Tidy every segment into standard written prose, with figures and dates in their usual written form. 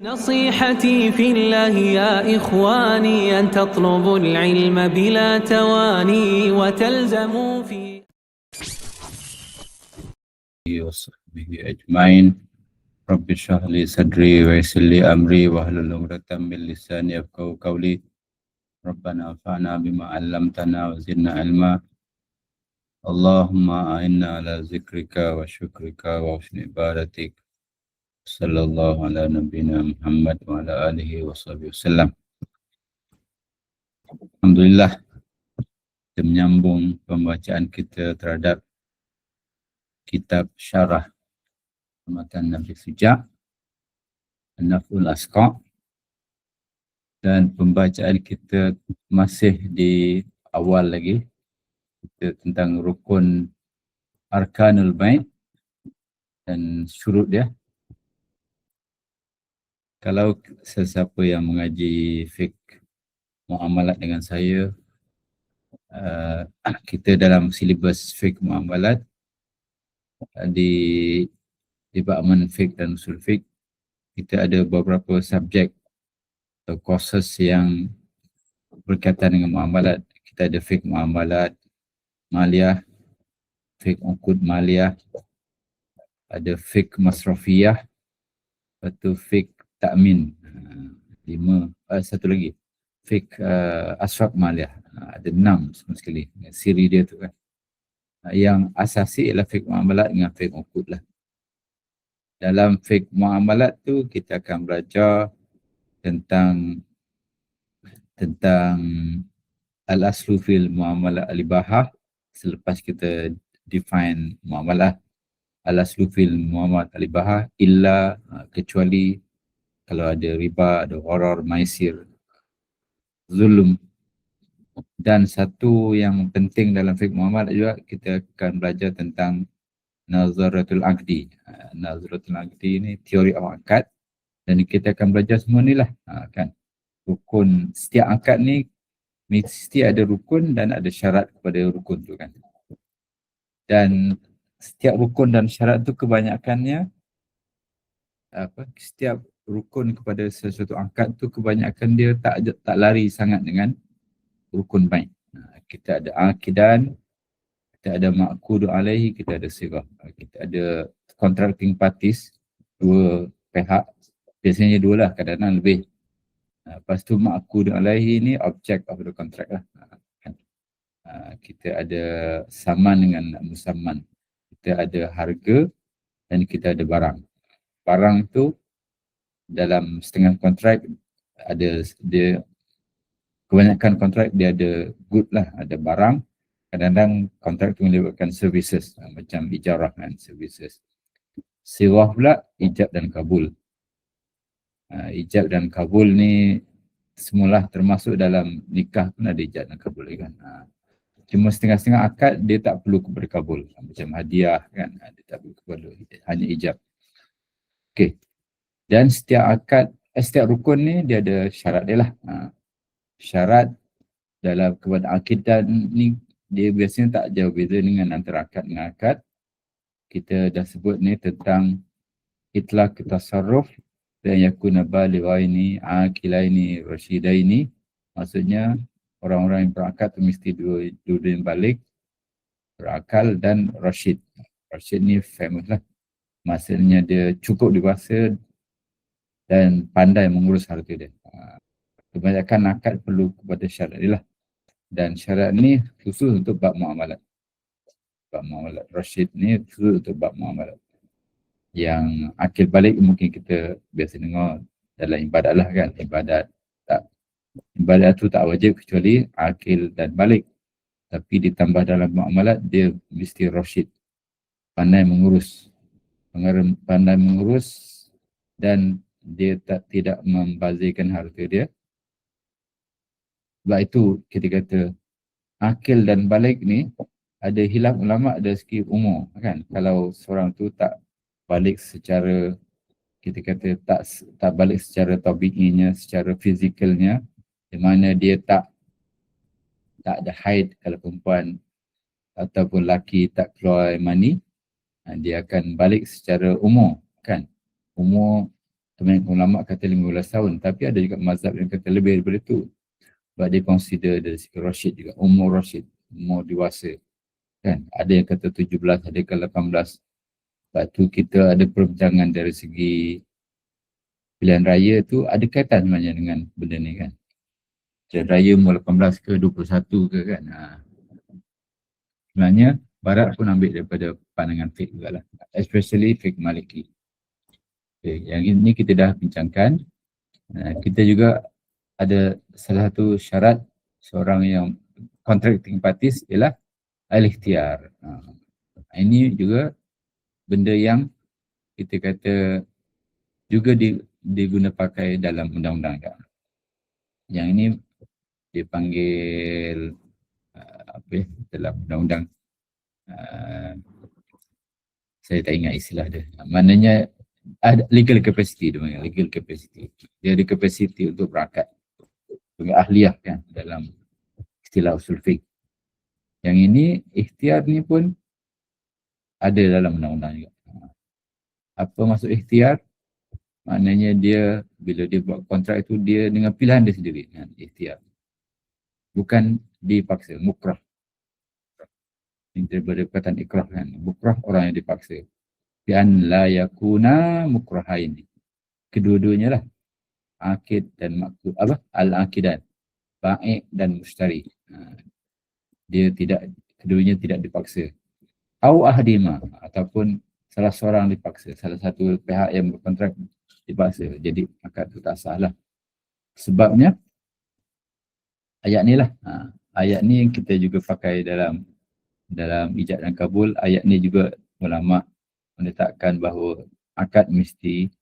نصيحتي في الله يا إخواني أن تطلبوا العلم بلا تواني وتلزموا في وصحبه أجمعين. رب اشرح لي صدري ويسر لي أمري واحلل عقدة من لساني يفقهوا قولي. ربنا انفعنا بما علمتنا وزدنا علما. اللهم أعنا على ذكرك وشكرك وحسن عبادتك. صلى الله على نبينا محمد وعلى آله وصحبه وسلم. Alhamdulillah, kita menyambung pembacaan kita terhadap kitab Syarah Matan Nabi Sujak, An-Naf'ul Asqa', dan pembacaan kita masih di awal lagi, kita tentang rukun Arkanul Bait dan syurut dia. Kalau sesiapa yang mengaji fiqh muamalat dengan saya, kita dalam silibus fiqh muamalat di Departemen Fiqh dan Usul Fiqh, kita ada beberapa subjek atau courses yang berkaitan dengan muamalat. Kita ada fiqh muamalat, maliyah, fiqh uqud maliyah, ada fiqh masrafiyah, lepas tu fiqh ta'min, satu lagi fiqh asraf maliyah. Ada 6 semua sekali siri dia tu kan. Yang asasi ialah fiqh muamalat dengan fiqh uqud lah. Dalam fiqh muamalat tu kita akan belajar tentang al-aslu fil muamalah al-ibahah. Selepas kita define muamalah, al-aslu fil muamalah al-ibahah illa, kecuali kalau ada riba, ada gharar, maisir, zulm. Dan satu yang penting dalam fiqh muamalat juga, kita akan belajar tentang nazaratul aqdi. Nazaratul aqdi ni teori of akad, dan kita akan belajar semua ni lah, kan. Rukun setiap akad ni mesti ada rukun dan ada syarat kepada rukun tu kan. Dan setiap rukun dan syarat tu kebanyakannya setiap rukun kepada sesuatu akad tu kebanyakan dia tak lari sangat dengan rukun baik. Kita ada akidan, kita ada ma'qudu alaihi, kita ada sirah, kita ada contracting parties, dua pihak, biasanya dua lah, kadang-kadang lebih. Lepas tu ma'qudu alaihi ni object of the contract lah. Kita ada saman dengan musamman, kita ada harga dan kita ada barang. Barang tu dalam setengah kontrak ada dia, kebanyakan kontrak dia ada good lah, ada barang. Kadang-kadang kontrak tu melibatkan services, macam ijarah kan, services. Sirah pula ijab dan kabul. Ijab dan kabul ni semula termasuk dalam nikah pun ada ijab dan kabul kan. Cuma setengah-setengah akad dia tak perlu kepada kabul, macam hadiah kan, dia tak perlu kepada, hanya ijab. Okey. Dan setiap akad, setiap rukun ni dia ada syarat dia lah. Syarat dalam kepada akidah ni dia biasanya tak jauh beza dengan antara akad dengan akad. Kita dah sebut ni tentang itlaq tasarruf dan yakuna balighaini aqilaini rasyidaini. Maksudnya orang-orang yang berakad tu mesti dua yang balik, berakal dan rasyid. Rasyid ni famous lah. Maksudnya dia cukup dewasa dan pandai mengurus harta dia. Kebanyakan akad perlu kepada syarat dia lah. Dan syarat ni khusus untuk bab muamalat. Bab muamalat rasyid ni khusus untuk bab muamalat. Yang akil balik mungkin kita biasa dengar dalam ibadat lah kan. Ibadat tu tak wajib kecuali akil dan balik. Tapi ditambah dalam muamalat dia mesti rasyid. Pandai mengurus. Pandai mengurus dan dia tidak membazirkan harta dia. Sebab itu kita kata akil dan balik ni ada hilaf ulama' dari segi umur kan. Kalau seorang tu tak balik secara, kita kata tak balik secara tabi'inya, secara fizikalnya, di mana dia tak ada haid kalau perempuan ataupun lelaki tak keluar mani, dia akan balik secara umur kan. Umur Kebanyakan ulama kata 15 tahun, tapi ada juga mazhab yang kata lebih daripada itu. Sebab dia consider dari segi Rashid juga, umur Rashid, umur dewasa. Kan? Ada yang kata 17, ada yang kata 18. Sebab tu kita ada perbincangan dari segi pilihan raya tu ada kaitan sebenarnya dengan benda ni kan. Pilihan raya umur 18 ke 21 ke kan. Sebenarnya Barat pun ambil daripada pandangan fiqh juga lah. Especially fiqh Maliki. Okay, yang ini kita dah bincangkan. Kita juga ada salah satu syarat seorang yang contracting parties ialah al-ikhtiar. Ini juga benda yang kita kata juga diguna pakai dalam undang-undang. Yang ini dipanggil dalam undang-undang, saya tak ingat istilah dia. Maknanya ada legal capacity, dia legal capacity. Dia ada capacity untuk berangkat. Ahliyah kan dalam istilah usul fiqh. Yang ini ikhtiar ni pun ada dalam undang-undang juga. Apa maksud ikhtiar? Maknanya dia bila dia buat kontrak itu dia dengan pilihan dia sendiri. Ikhtiar. Bukan dipaksa, mukrah. Ini daripada perkataan ikrah kan. Mukrah orang yang dipaksa. Bi'an la yakuna mukrahain. Kedua-duanya lah. Akid dan maksud al-akidan. Baik dan mustari. Dia tidak, keduanya tidak dipaksa. Au ahdima, ataupun salah seorang dipaksa. Salah satu pihak yang berkontrak dipaksa. Jadi akad itu tak sah lah. Sebabnya ayat ni lah. Ayat ni yang kita juga pakai dalam ijab dan kabul. Ayat ni juga ulama menetapkan bahawa akad mesti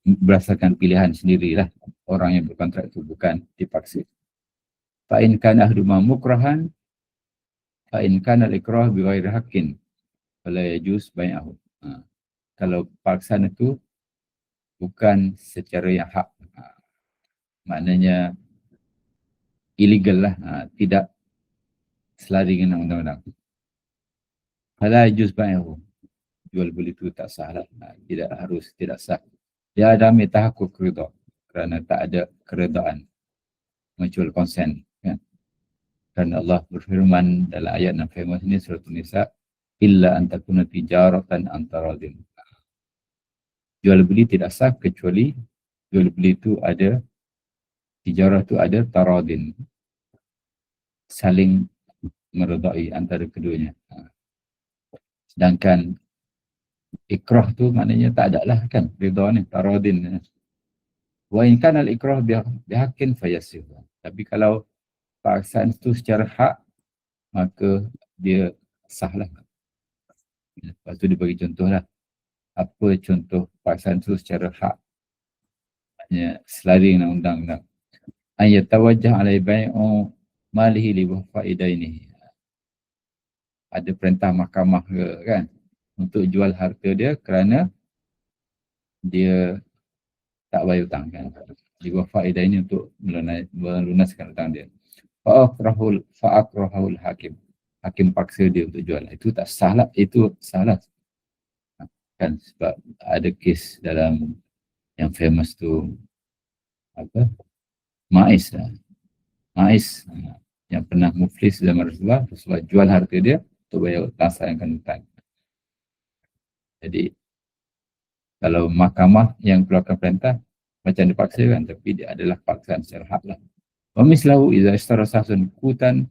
berdasarkan pilihan sendirilah orang yang berkontrak itu, bukan dipaksa. Fa in kana ahduma mukrahan fa in kana al-ikrah bi ghairi haqqin fala yajuz bai'ahu. Kalau paksaan itu bukan secara yang hak, maknanya illegal lah, tidak selari dengan undang-undang. Fala yajuz bai'ahu. Jual beli itu tak sah lah. Tidak sah. Dia ada tahakkuk ridha, kerana tak ada keredaan, mutual consent kan. Kerana Allah berfirman dalam ayat yang famous ini surah An-Nisa, illa an takuna tijaratan antaradin. Jual beli tidak sah kecuali jual beli itu ada tijarah, itu ada taradin, saling meredai antara keduanya. Sedangkan ikrah tu maknanya tak ada lah kan, ridha ni, taradin. Wa in kana al-ikrah bihaqqin fayasih. Tapi kalau paksaan tu secara hak, maka dia sah lah. Lepas tu dia bagi contoh lah. Apa contoh paksaan tu secara hak? Maknanya selari dengan undang-undang. An yatawajjah alai bai'u malihi li faidaini. Ada perintah mahkamah ke kan, untuk jual harta dia kerana dia tak bayar hutang kan. Jiwa faedah ini untuk melunaskan hutang dia. Fa'akrahul hakim. Hakim paksa dia untuk jual. Itu tak salah, itu salah. Kan sebab ada kes dalam yang famous tu Ma'is lah. Ma'is yang pernah muflis zaman Rasulullah jual harta dia untuk bayar laksanakan hutang. Jadi kalau mahkamah yang keluarkan perintah macam dipaksa kan, tapi dia adalah paksaan secara hak lah. Wa mislahu idza ishtara sahsun kutan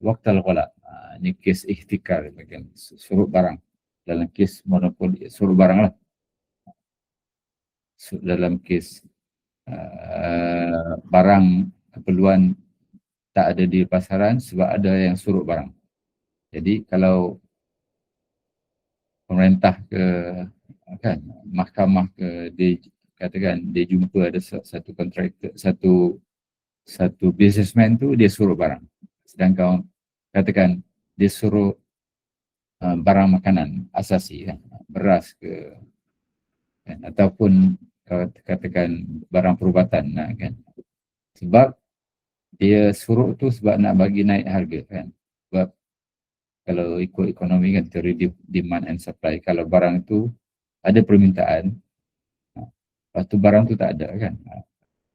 waqtal ghala. Ini kes ihtikar, bagian suruh barang. Dalam kes monopoli suruh barang lah. Dalam kes barang keperluan tak ada di pasaran sebab ada yang suruh barang. Jadi kalau pemerintah ke kan, mahkamah ke, dia katakan dia jumpa ada satu kontraktor, satu businessman tu dia suruh barang, sedangkan katakan dia suruh barang makanan asasi kan, beras ke kan, ataupun katakan barang perubatan kan, sebab dia suruh tu sebab nak bagi naik harga kan. Sebab kalau ikut ekonomi kan teori demand and supply, kalau barang itu ada permintaan, lepas tu barang tu tak ada kan.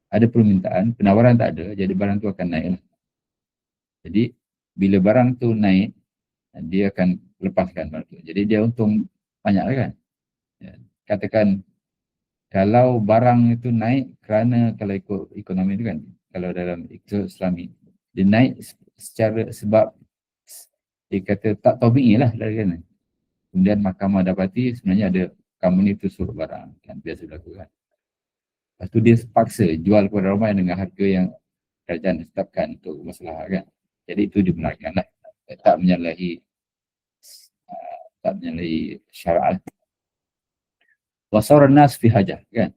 Ada permintaan, penawaran tak ada, jadi barang tu akan naik lah. Jadi bila barang tu naik, dia akan lepaskan barang tu. Jadi dia untung banyak lah kan. Ya. Katakan kalau barang itu naik kerana kalau ikut ekonomi itu kan, kalau dalam ikut Islami, dia naik secara sebab dia kata tak tabi'i lah dari kan. Kemudian mahkamah dapati sebenarnya ada company itu suruh barang kan, biasa berlaku kan. Lepas tu dia paksa jual kepada ramai dengan harga yang kerajaan tetapkan untuk masalah kan. Jadi itu dibenarkan lah. Tak menyalahi syarat. Wasara nas fi hajah kan.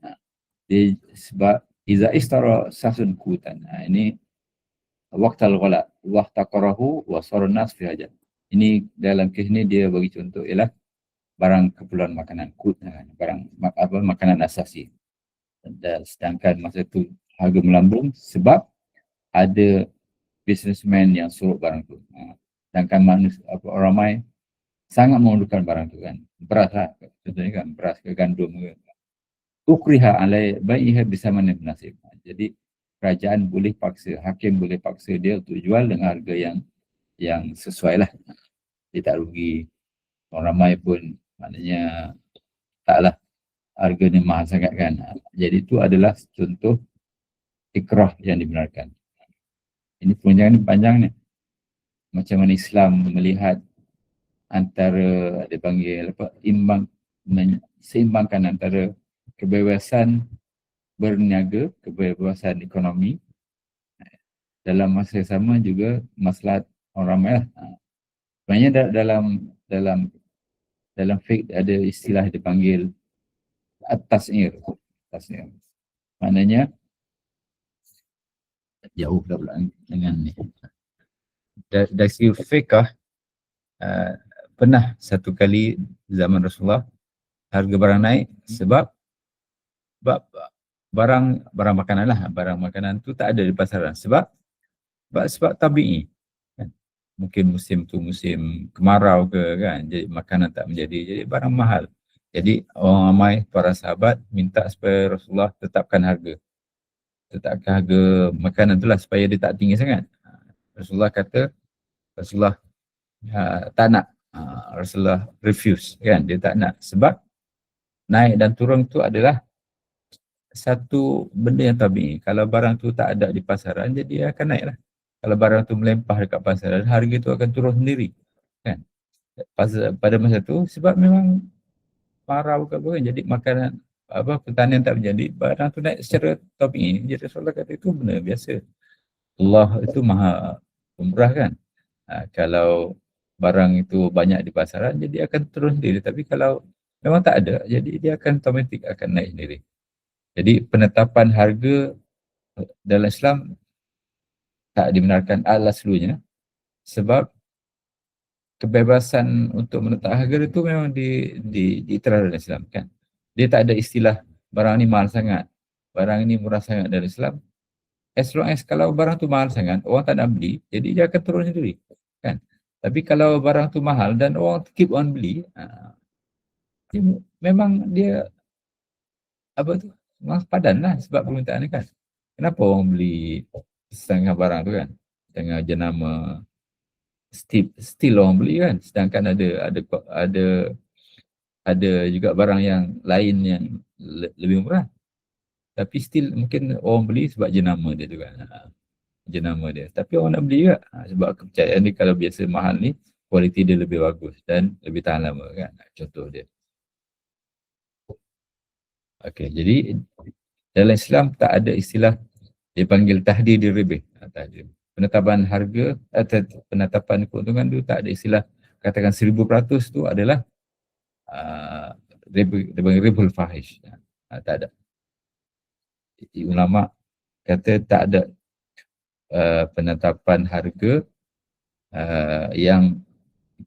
Dia sebab iza istara sasun kutan. Ini waqtal ghala wa taqarahu wasara nas fi hajah. Ini dalam kes ni dia bagi contoh ialah barang keperluan makanan, kut, barang makanan asasi. Dan sedangkan masa tu harga melambung sebab ada businessman yang suruh barang tu. Sedangkan manusia, orang ramai sangat memerlukan barang tu kan. Beras lah, contohnya kan, beras ke gandum ke. Ukriha alai bai'iha bisamanin nasib. Jadi kerajaan boleh paksa, hakim boleh paksa dia untuk jual dengan harga yang sesuai lah. Dia tak rugi. Orang ramai pun maknanya taklah harganya mahal sangat kan. Jadi itu adalah contoh ikrah yang dibenarkan. Ini perbincangan ni panjang ni. Macam mana Islam melihat antara dipanggil apa, seimbangkan antara kebebasan berniaga, kebebasan ekonomi dalam masa yang sama juga maslahat orang ramai lah. Sebenarnya dalam fiqh ada istilah dipanggil at-tas'ir. Maknanya jauh dah pula dengan ni. Dari segi fiqh pernah satu kali zaman Rasulullah harga barang naik sebab barang makanan lah, barang makanan tu tak ada di pasaran sebab tabi'i kan? Mungkin musim tu musim kemarau ke kan, jadi makanan tak menjadi, jadi barang mahal. Jadi orang ramai, para sahabat minta supaya Rasulullah tetapkan harga makanan tu lah supaya dia tak tinggi sangat. Rasulullah kata, Rasulullah tak nak, Rasulullah refuse kan, dia tak nak sebab naik dan turun tu adalah satu benda yang tabi'i. Kalau barang tu tak ada di pasaran, jadi dia akan naik lah. Kalau barang tu melempah dekat pasaran, harga tu akan turun sendiri kan. Pada masa tu sebab memang marau ke apa kan, jadi makanan pertanian tak menjadi, barang tu naik secara tabi'i. Jadi Rasulullah kata itu benda biasa. Allah itu maha pemurah kan. Kalau barang itu banyak di pasaran, jadi akan turun sendiri. Tapi kalau memang tak ada, jadi dia akan otomatik akan naik sendiri. Jadi penetapan harga dalam Islam tak dibenarkan ala seluruhnya sebab kebebasan untuk menetap harga itu memang diikrar dalam Islam kan. Dia tak ada istilah barang ni mahal sangat, barang ini murah sangat dalam Islam. As long as kalau barang tu mahal sangat, orang tak nak beli, jadi dia akan turun sendiri kan. Tapi kalau barang tu mahal dan orang keep on beli, memang dia memang padan lah sebab permintaan ni kan. Kenapa orang beli setengah barang tu kan, setengah jenama still orang beli kan, sedangkan ada juga barang yang lain yang lebih murah, tapi still mungkin orang beli sebab jenama dia tu kan, jenama dia, tapi orang nak beli juga sebab kepercayaan ni kalau biasa mahal ni kualiti dia lebih bagus dan lebih tahan lama kan, contoh dia. Okey, jadi dalam Islam tak ada istilah dipanggil tahdid ribih. Penetapan harga atau penetapan keuntungan tu tak ada istilah katakan 1000% tu adalah ribul fahish. Tak ada. Ulama kata tak ada penetapan harga yang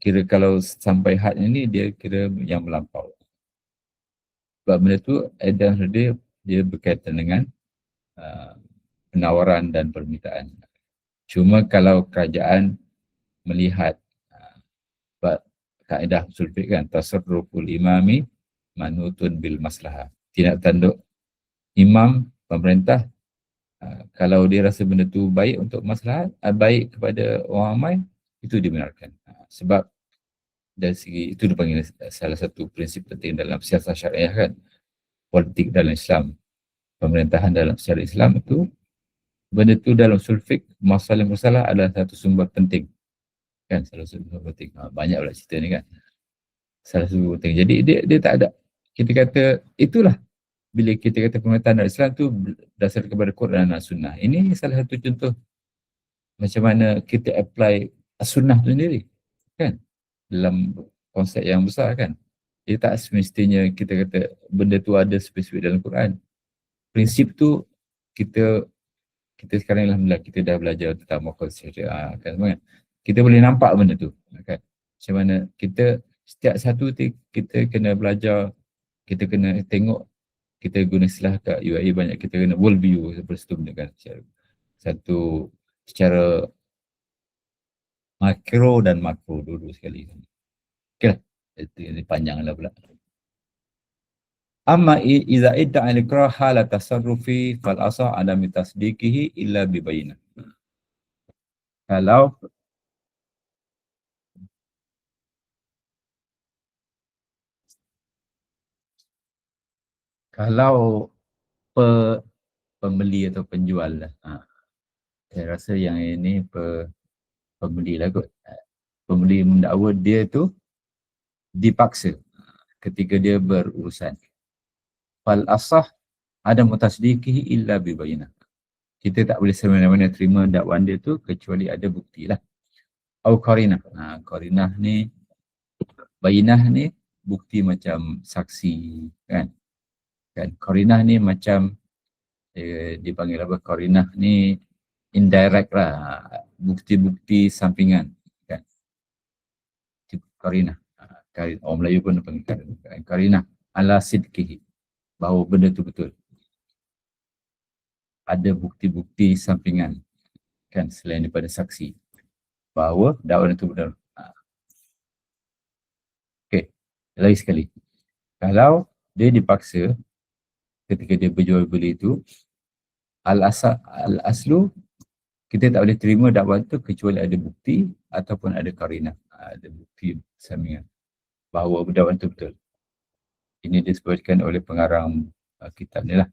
kira kalau sampai had ini dia kira yang melampau. Sebab benda tu dia berkaitan dengan penawaran dan permintaan. Cuma kalau kerajaan melihat kaedah usul fiqh kan, tasarruful imami manutun bil maslahah. Tindak tanduk imam, pemerintah, kalau dia rasa benda tu baik untuk maslahat, baik kepada orang ramai, itu dibenarkan. Sebab dari segi, itu dipanggil salah satu prinsip penting dalam siasat syariah kan. Politik dalam Islam, pemerintahan dalam syariat Islam itu, benda tu dalam usul fiqh, masalah adalah satu sumber penting. Kan, salah satu sumber penting. Banyak pula cerita ni kan. Salah satu penting. Jadi dia tak ada, kita kata, itulah bila kita kata pemerintahan dalam Islam tu berdasarkan kepada Quran dan Sunnah. Ini salah satu contoh macam mana kita apply Sunnah tu sendiri. Kan? Dalam konsep yang besar kan. Dia tak semestinya kita kata benda tu ada spesifik dalam Quran. Prinsip tu kita sekarang alhamdulillah kita dah belajar tentang maqasid syariah kan semua kan. Kita boleh nampak benda tu kan. Macam mana kita setiap satu kita kena belajar, kita kena tengok, kita guna istilah kat UAE banyak, kita kena world view seperti itu benda kan. Satu secara makro dan makro dulu sekali. Okey lah. Itu panjanglah pula. Amma iza idda'a al-ikrah hala tasarrufi fal asah adami tasdiqihi illa bi bayyinah. Kalau pembeli atau penjual lah. Saya rasa yang ini pembeli lah kot. Pembeli mendakwa dia tu dipaksa ketika dia berurusan. Fal asah ada mutasdiqihi illa bi bayyinah. Kita tak boleh semena-mena terima dakwaan dia tu kecuali ada bukti lah. Au qarinah. Qarinah ni, bayyinah ni bukti macam saksi kan. Qarinah ni macam dipanggil apa, qarinah ni indirect lah, bukti-bukti sampingan kan. Qarinah. Orang Melayu pun panggil qarinah ala sidqihi, bahawa benda tu betul. Ada bukti-bukti sampingan kan selain daripada saksi bahawa dakwaan itu benar. Okey, lagi sekali. Kalau dia dipaksa ketika dia berjual beli itu, al-aslu kita tak boleh terima dakwaan itu kecuali ada bukti ataupun ada qarinah, ada bukti sampingan bahawa dakwaan itu betul. Ini disebutkan oleh pengarang kitab ni lah,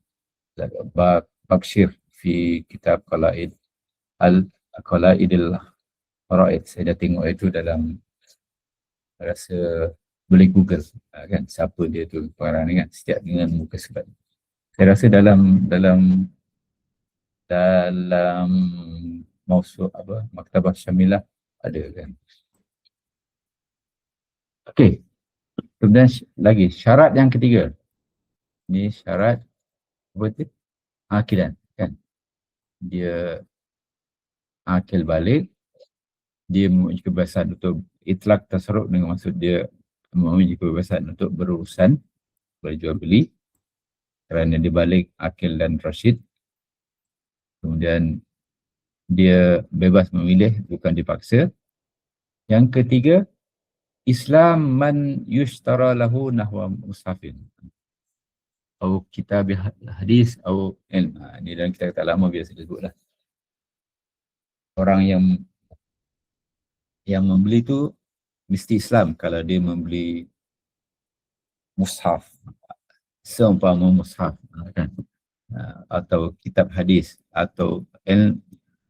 Bakshir fi kitab Qala'id al-Qala'idil Fara'id. Saya dah tengok itu dalam, rasa boleh Google kan siapa dia tu pengarang ni kan, setiap dengan muka surat. Saya rasa dalam mausu' apa, Maktabah Syamilah ada kan. Okey. Kemudian lagi syarat yang ketiga. Ni syarat apa tu? Akilan kan. Dia akil balik, dia mempunyai kebebasan untuk itlak tasarruf, dengan maksud dia mempunyai kebebasan untuk berurusan, berjual beli kerana dia balik akil dan rasyid. Kemudian dia bebas memilih, bukan dipaksa. Yang ketiga, Islam man yushtara lahu nahwa mushafin atau kitab hadis atau ilm. Ini dalam kitab lama biasa disebut lah. Orang yang membeli tu mesti Islam kalau dia membeli mushaf, seumpama mushaf kan, atau kitab hadis atau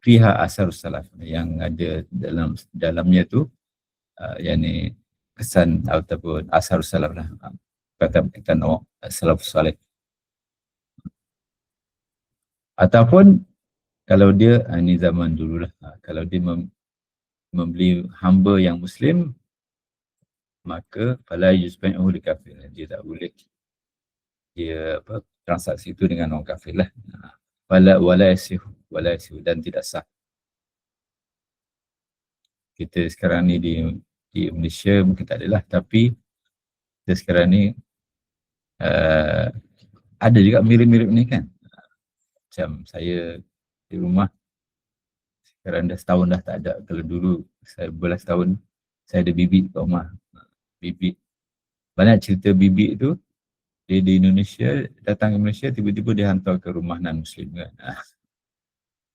fiha asar salaf, yang ada dalamnya tu yakni kesan ataupun asar salaf lah, kata orang salafus salih. Ataupun kalau dia, ini zaman dululah, kalau dia membeli hamba yang Muslim, maka fala yusbai'u li kafir, dia tak boleh dia transaksi itu dengan orang kafir lah. Wala yasihu dan tidak sah. Kita sekarang ni di Malaysia mungkin tak adalah, tapi kita sekarang ni ada juga mirip-mirip ni kan. Macam saya di rumah sekarang dah setahun dah tak ada. Kalau dulu saya belas tahun saya ada bibik kat rumah. Bibik, banyak cerita bibik tu Dia di Indonesia, datang ke Malaysia, tiba-tiba dia hantar ke rumah non-Muslim kan.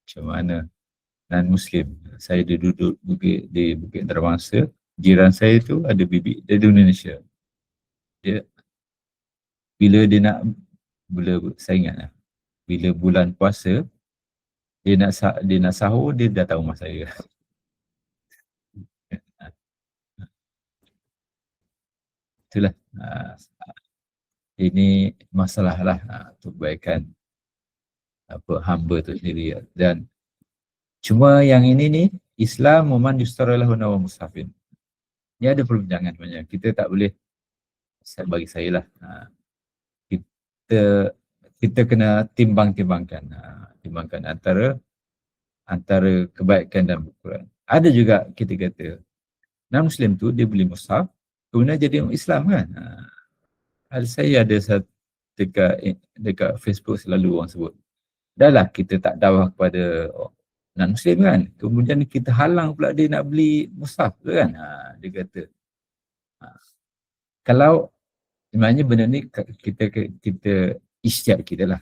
Macam mana non-Muslim? Saya dia duduk di Bukit Darmangsa, jiran saya tu ada bibik, dia di Indonesia. Dia, bila dia nak, saya ingat lah, bila bulan puasa, dia nak sahur, dia datang rumah saya. Itulah. Ini masalah lah untuk kebaikan hamba tu sendiri. Dan cuma yang ini ni, Islam man yustaralahu nawa musafin. Ni ada perbincangan sebenarnya. Kita tak boleh, bagi saya lah, kita kena timbangkan antara kebaikan dan kekurangan. Ada juga kita kata, non-Muslim tu dia beli mushaf, kemudian jadi Islam kan. Saya ada dekat Facebook selalu orang sebut, dah lah kita tak dakwah kepada non-Muslim kan, kemudian kita halang pula dia nak beli mushaf tu kan. Dia kata, kalau sebenarnya benda ni kita isytihat kita lah.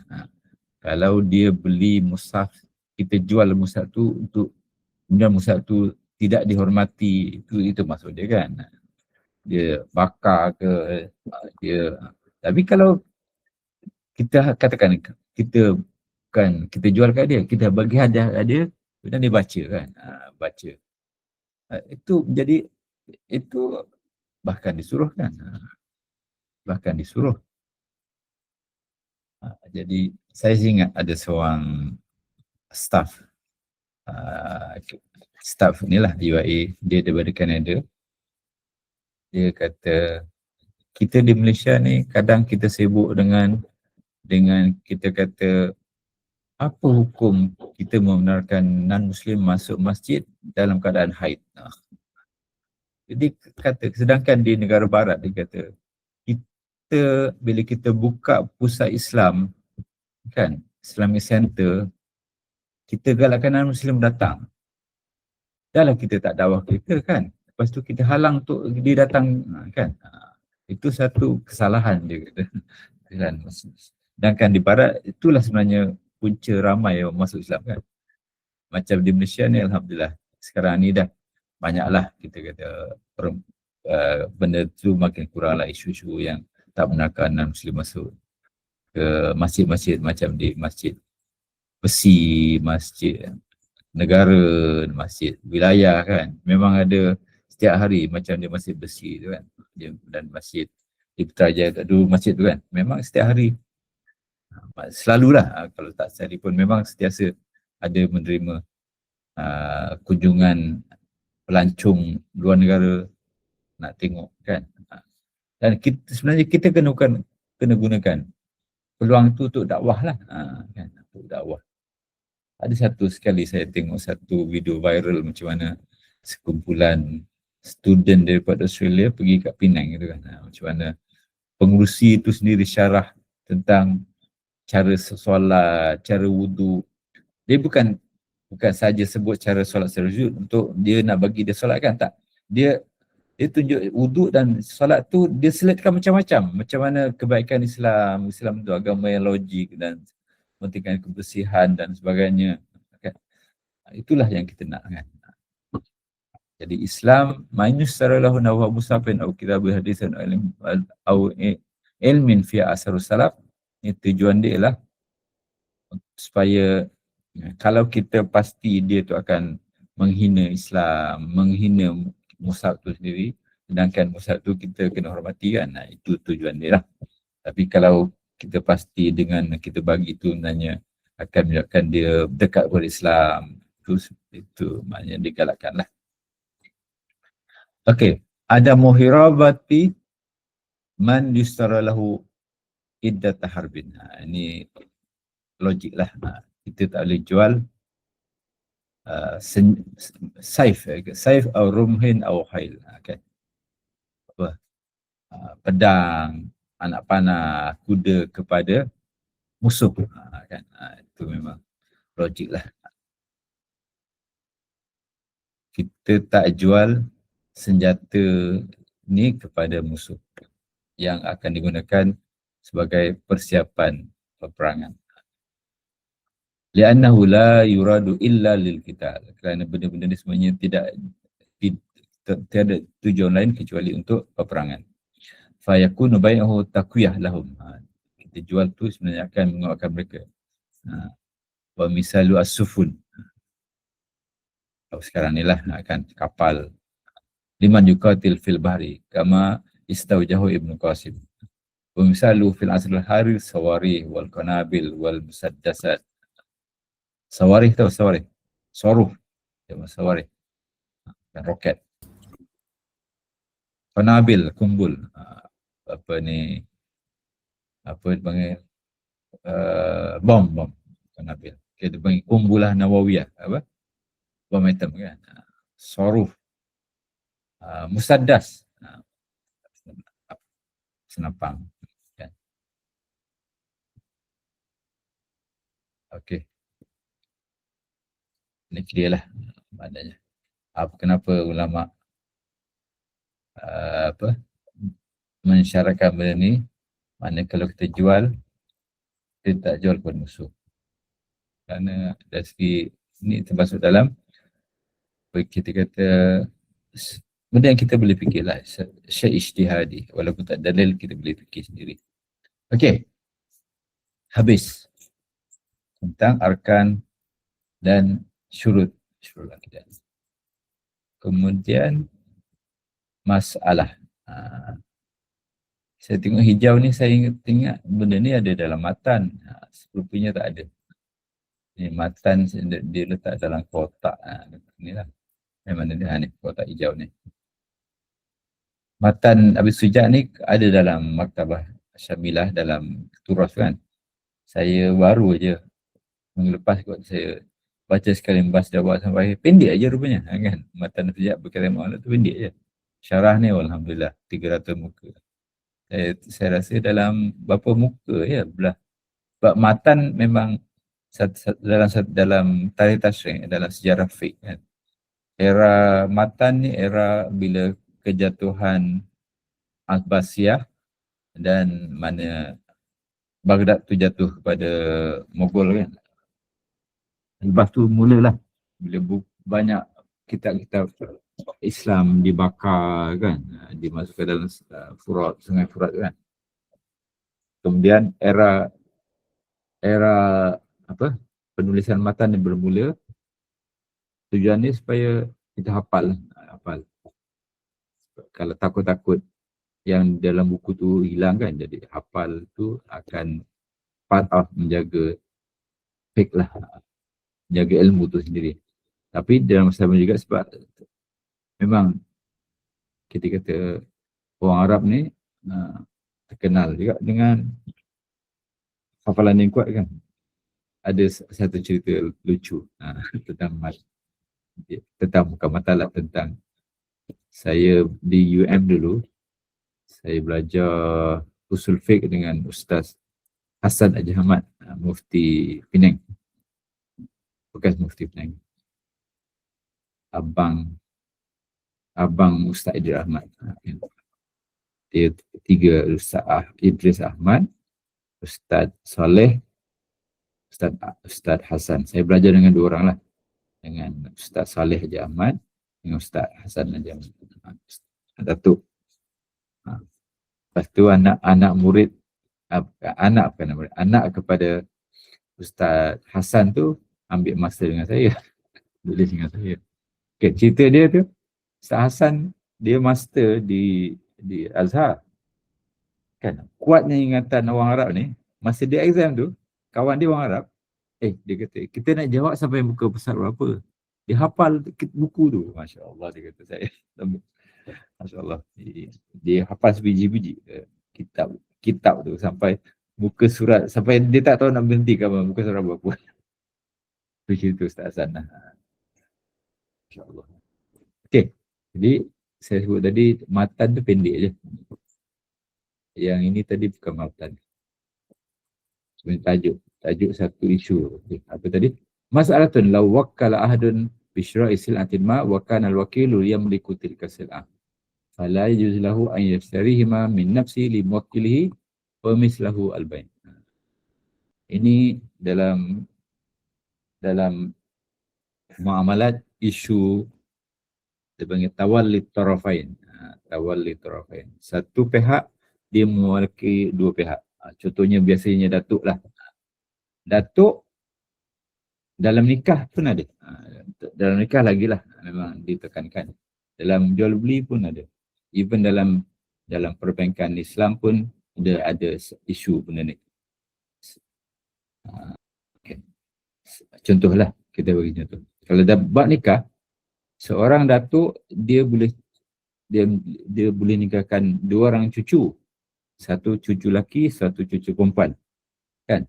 Kalau dia beli mushaf, kita jual mushaf tu untuk kemudian mushaf tu tidak dihormati, itu maksud dia kan. Dia bakar ke, tapi kalau kita katakan kita jual kat dia, kita bagi hadiah kat dia, kemudian dia baca kan, baca. Itu jadi, itu bahkan disuruh kan. Jadi saya ingat ada seorang staff inilah UIA, dia daripada Canada. Dia kata, kita di Malaysia ni kadang kita sibuk dengan kita kata, apa hukum kita membenarkan non-Muslim masuk masjid dalam keadaan haid. Jadi kata, sedangkan di negara barat dia kata, bila kita buka pusat Islam kan, Islamic Center, kita galakkan non-Muslim datang. Dah lah kita tak dakwah kita kan, lepas tu kita halang untuk dia datang kan. Itu satu kesalahan dia kata. Sedangkan di barat, itulah sebenarnya punca ramai yang masuk Islam kan. Macam di Malaysia ni alhamdulillah, sekarang ni dah banyaklah kita kata benda tu makin kurang lah, isu-isu yang tak benarkan non-Muslim masuk ke masjid-masjid macam di masjid besi, masjid negara, masjid wilayah kan. Memang ada setiap hari macam di masjid besi tu kan, dan masjid di Putrajaya dulu masjid tu kan, memang setiap hari selalulah, kalau tak sehari pun memang sentiasa ada menerima kunjungan pelancong luar negara nak tengok kan. Dan sebenarnya kita kena gunakan peluang tu untuk dakwah lah kan, untuk dakwah. Ada sekali saya tengok satu video viral macam mana sekumpulan student daripada Australia pergi kat Penang gitu kan. Macam mana pengurusi itu sendiri syarah tentang cara solat, cara wudu. Dia bukan saja sebut cara solat secara untuk dia nak bagi dia solat kan, tak. Dia tunjuk wudu dan solat tu dia selitkan macam-macam. Macam mana kebaikan Islam tu agama yang logik dan pentingkan kebersihan dan sebagainya kan. Itulah yang kita nak kan. Jadi Islam mainus saralahu nawa musafin au kitabul hadisan au ilmin fi asarus salaf. Ini tujuan dia lah supaya kalau kita pasti dia tu akan menghina Islam, menghina mushaf tu sendiri, sedangkan mushaf tu kita kena hormati kan. Itu tujuan dia lah. Tapi kalau kita pasti dengan kita bagi tu sebenarnya akan menyebabkan dia dekat kepada Islam, itu maknanya digalakkan lah. Okey, ada muhirabati man yustara lahu iddat harbin. Ini logik lah. Kita tak boleh jual saif atau rumhin atau khail. Okay. Pedang, anak panah, kuda kepada musuh. Kan? Itu memang logik lah. Kita tak jual senjata ni kepada musuh yang akan digunakan sebagai persiapan peperangan. Li'annahu la yuradu illa lil qital. Kerana benda-benda ni sebenarnya tiada tujuan lain kecuali untuk peperangan. Fa yakunu bai'uhu taqwiyah lahum. Kita jual tu sebenarnya akan menguatkan mereka. Wa misalu as-sufun. Sekarang ni lah akan kapal. Liman yuqatil fil bahri kama istaujahu Ibnu Qasim. Wa misalu fil asril hari sawarih wal qanabil wal musaddasat. Sawarih tahu sawarih? Soruh. Sawarih. Dan roket. Qanabil, kumbul. Apa ni? Apa dipanggil? Bom. Qanabil. Kita panggil kumbulah nawawiyah. Apa? Bom atom kan? Soruh. Musaddas. Senapang. Kan? Okey. Ini clear lah maknanya. Kenapa ulama mensyaratkan benda ni? Maknanya kalau kita jual, kita tak jual kepada musuh. Kerana dari segi ini termasuk dalam kita kata benda yang kita boleh fikirlah, syai' ijtihadi, walaupun tak dalil kita boleh fikir sendiri. Okey. Habis tentang arkan dan syurut akidah. Kemudian masalah. Saya tengok hijau ni, saya ingat benda ni ada dalam matan. Sepertinya tak ada. Ni matan dia letak dalam kotak. Inilah. Memang dia ni kotak hijau ni. Matan Abi Sujat ni ada dalam Maktabah Syamilah dalam Turas kan. Saya baru je minggu lepas kot saya baca sekali membahas jawab sampai pendek aja rupanya kan. Matan Sujat berkalam Allah tu pendek je. Syarah ni alhamdulillah 300 muka. Saya rasa dalam berapa muka ya belah. Sebab matan memang dalam tarikh tasyrik, dalam sejarah fiqh kan. Era matan ni era bila kejatuhan Abbasiyah dan mana Baghdad tu jatuh kepada Mughal kan. Lepas tu mulalah bila banyak kitab-kitab Islam dibakar kan, dimasukkan dalam Furat, Sungai Furat kan. Kemudian era penulisan matan yang bermula, tujuannya supaya kita hafal. Kalau takut-takut yang dalam buku tu hilang kan, jadi hafal tu akan part of menjaga fiqh lah, jaga ilmu tu sendiri. Tapi dalam masa juga sebab memang kita kata orang Arab ni terkenal juga dengan hafalan yang kuat kan. Ada satu cerita lucu tentang bukan matalah, tentang saya di UM dulu, saya belajar usul fiqh dengan Ustaz Hasan Haji Ahmad, Mufti Penang, bekas Mufti Penang. Abang Ustaz Idris Ahmad. Dia tiga, Ustaz Idris Ahmad, Ustaz Saleh, Ustaz Hasan. Saya belajar dengan dua orang lah. Dengan Ustaz Saleh Haji Ahmad, dengan Ustaz Hasan Haji Ahmad. Datuk. Lepas tu anak murid, anak kepada Ustaz Hasan tu ambil masa dengan saya. Tulis dengan saya. Okay, cerita dia tu, Ustaz Hasan dia master di Azhar. Kan, kuatnya ingatan orang Arab ni, masa dia exam tu, kawan dia orang Arab, dia kata, kita nak jawab sampai muka besar berapa? Dia hafal buku tu. Masya Allah, dia kata saya. Masya Allah. Dia hafal sebiji-biji kitab tu sampai muka surat, sampai dia tak tahu nak berhenti ke muka surat berapa. Itu cerita Ustaz Hasan lah. InsyaAllah. Okey, jadi saya sebut tadi matan tu pendek je. Yang ini tadi bukan matan. Sebenarnya tajuk satu isu. Apa tadi? Mas'alatun law wakkala ahadun bisyra'i sil'atin ma wa kana al-wakilu yamliku tilka sil'ah. Fala yajuz lahu an yashtarihima min nafsi li muwakkilihi mislahu al-bain. Ini dalam muamalat isu dipanggil tawalli tarafain. Tawalli tarafain. Satu pihak dia mewakili dua pihak. Contohnya biasanya datuk lah. Datuk dalam nikah pun ada. Dalam nikah lagi lah memang ditekankan. Dalam jual beli pun ada. Even dalam perbankan Islam pun ada isu benda ni. Okay. Contohlah, kita bagi contoh. Kalau dah buat nikah, seorang datuk dia boleh nikahkan dua orang cucu. Satu cucu laki, satu cucu perempuan. Kan?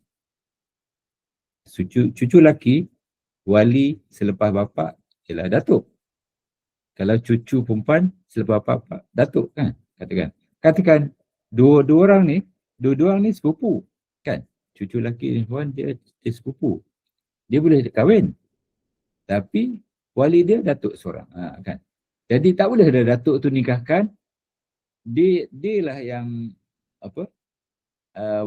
Cucu laki, wali selepas bapa ialah datuk. Kalau cucu perempuan selepas bapa, datuk kan? Katakan dua orang ni sepupu. Kan? Cucu laki dan perempuan dia sepupu. Dia boleh kahwin. Tapi wali dia datuk seorang. Kan? Jadi tak boleh ada datuk tu nikahkan. Dia lah yang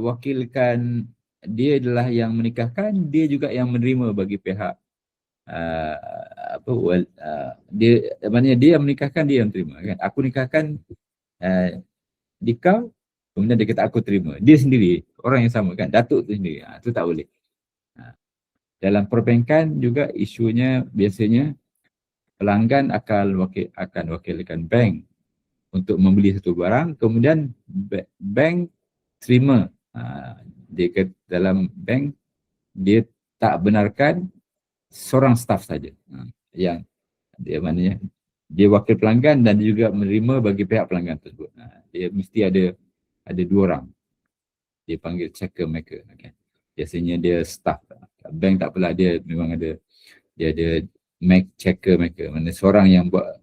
wakilkan, dia adalah yang menikahkan, dia juga yang menerima bagi pihak dia yang menikahkan, dia yang terima kan. Aku nikahkan di kau, kemudian dia kata aku terima. Dia sendiri, orang yang sama kan, datuk tu sendiri. Itu tak boleh. Dalam perbankan juga isunya biasanya pelanggan akan wakilkan bank untuk membeli satu barang, kemudian bank terima. Dia kata dalam bank dia tak benarkan seorang staff saja yang dia maknanya dia wakil pelanggan dan dia juga menerima bagi pihak pelanggan tersebut. Dia mesti ada dua orang. Dia panggil checker maker. Okay. Biasanya dia staff. Bank tak apalah, dia memang ada checker maker. Mana seorang yang buat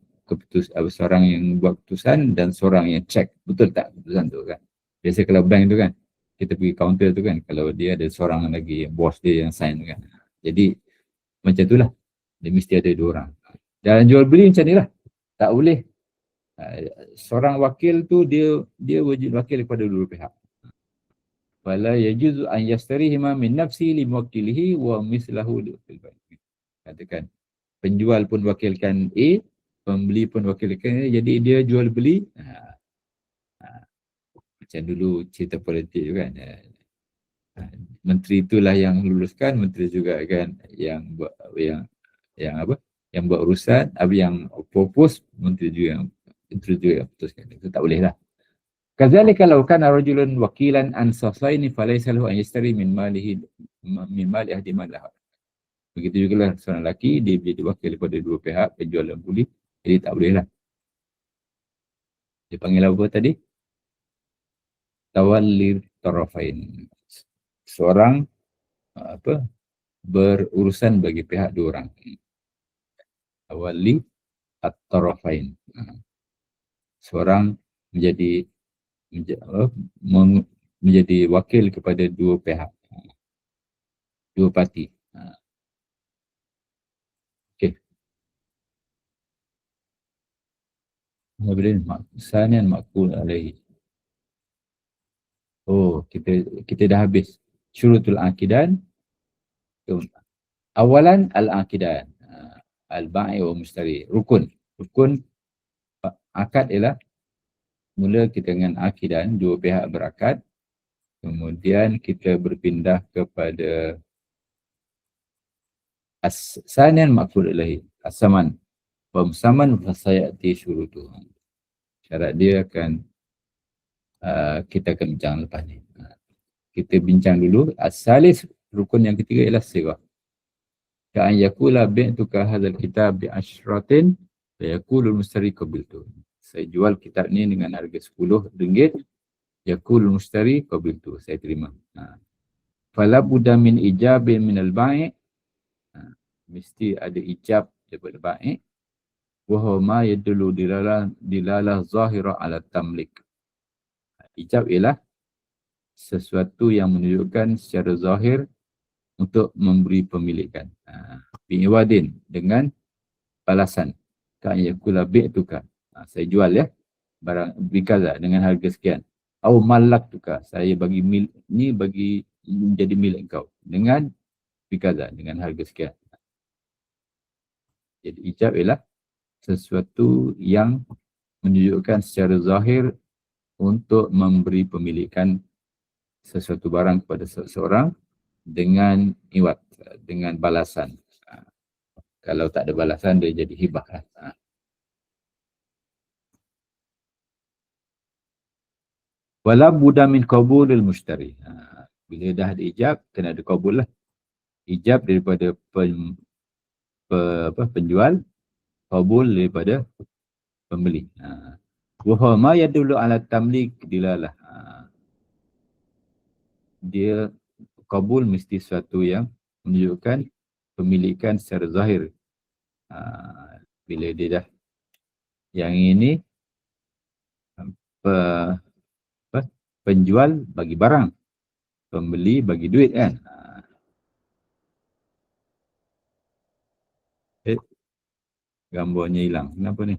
seorang yang buat keputusan dan seorang yang check betul tak keputusan tu kan. Biasa kalau bank tu kan, kita pergi counter tu kan, kalau dia ada seorang lagi bos dia yang sign kan. Jadi macam itulah, dia mesti ada dua orang. Dalam jual beli macam ni lah, tak boleh seorang wakil tu dia wajib wakil kepada dua pihak. Fala yajuzu an yastarihima min nafsi li muwakkilihi wa mislahu fil bain. Katakan penjual pun wakilkan A, pembeli pun wakilkan A, jadi dia jual beli. Macam dulu cerita politik kan, menteri itulah yang luluskan, menteri juga kan yang buat yang buat urusan, yang propose, menteri juga yang putuskan. Itu tak boleh lah. Kadzalika law kana rajulun wakilan an sasaini falaysa lahu an yashtari min mali ahdi malah. Begitu juga lah seorang lelaki, dia jadi wakil daripada dua pihak, penjual dan beli, jadi tak boleh lah. Dia panggil apa tadi? Tawalli tarafain. Seorang berurusan bagi pihak dua orang. Tawalli at-tarafain. Seorang menjadi wakil kepada dua pihak, dua parti. Okey. Kemudian sanian makul alaihi. Oh, kita dah habis syurutul aqidan. Awalan al-aqidan, al-ba'i wa mushtari, rukun akad ialah mula kita dengan aqidan, dua pihak berakad, kemudian kita berpindah kepada as-sanian maqul ilahi, as-saman wa musamman fasayati syurutu. Syarat dia akan kita akan bincang lepas ni. Kita bincang dulu. As-salis, rukun yang ketiga ialah sirah. Ka'an yakula bi'tuka hadzal kitab bi asyratin fa yaqulul mustari qabiltu. Saya jual kitab ni dengan harga RM10, yaqulul mustari qabiltu, saya terima. Fala budda min ijabin min al-bai', mesti ada ijab daripada bai', wa huwa ma yadullu dilalah zahira ala tamlik. Ijab ialah sesuatu yang menunjukkan secara zahir untuk memberi pemilikan. Bi'iwadin, dengan balasan. Ka'an yakula bi'tuka. Saya jual ya, barang bikaza dengan harga sekian. Au malak tuka, saya bagi ni bagi menjadi milik engkau dengan bikaza, dengan harga sekian. Jadi ijab ialah sesuatu yang menunjukkan secara zahir untuk memberi pemilikan sesuatu barang kepada seseorang dengan iwat, dengan balasan. Kalau tak ada balasan, dia jadi hibah lah. Wala budda min qabulil mushtari. Bila dah ada ijab, kena ada qabul lah. Ijab daripada penjual, qabul daripada pembeli. Wa ma yadullu ala tamlik dilalah. Dia qabul mesti sesuatu yang menunjukkan pemilikan secara zahir. Bila dia dah yang ini penjual bagi barang, pembeli bagi duit kan. Gambarnya hilang. Kenapa ni?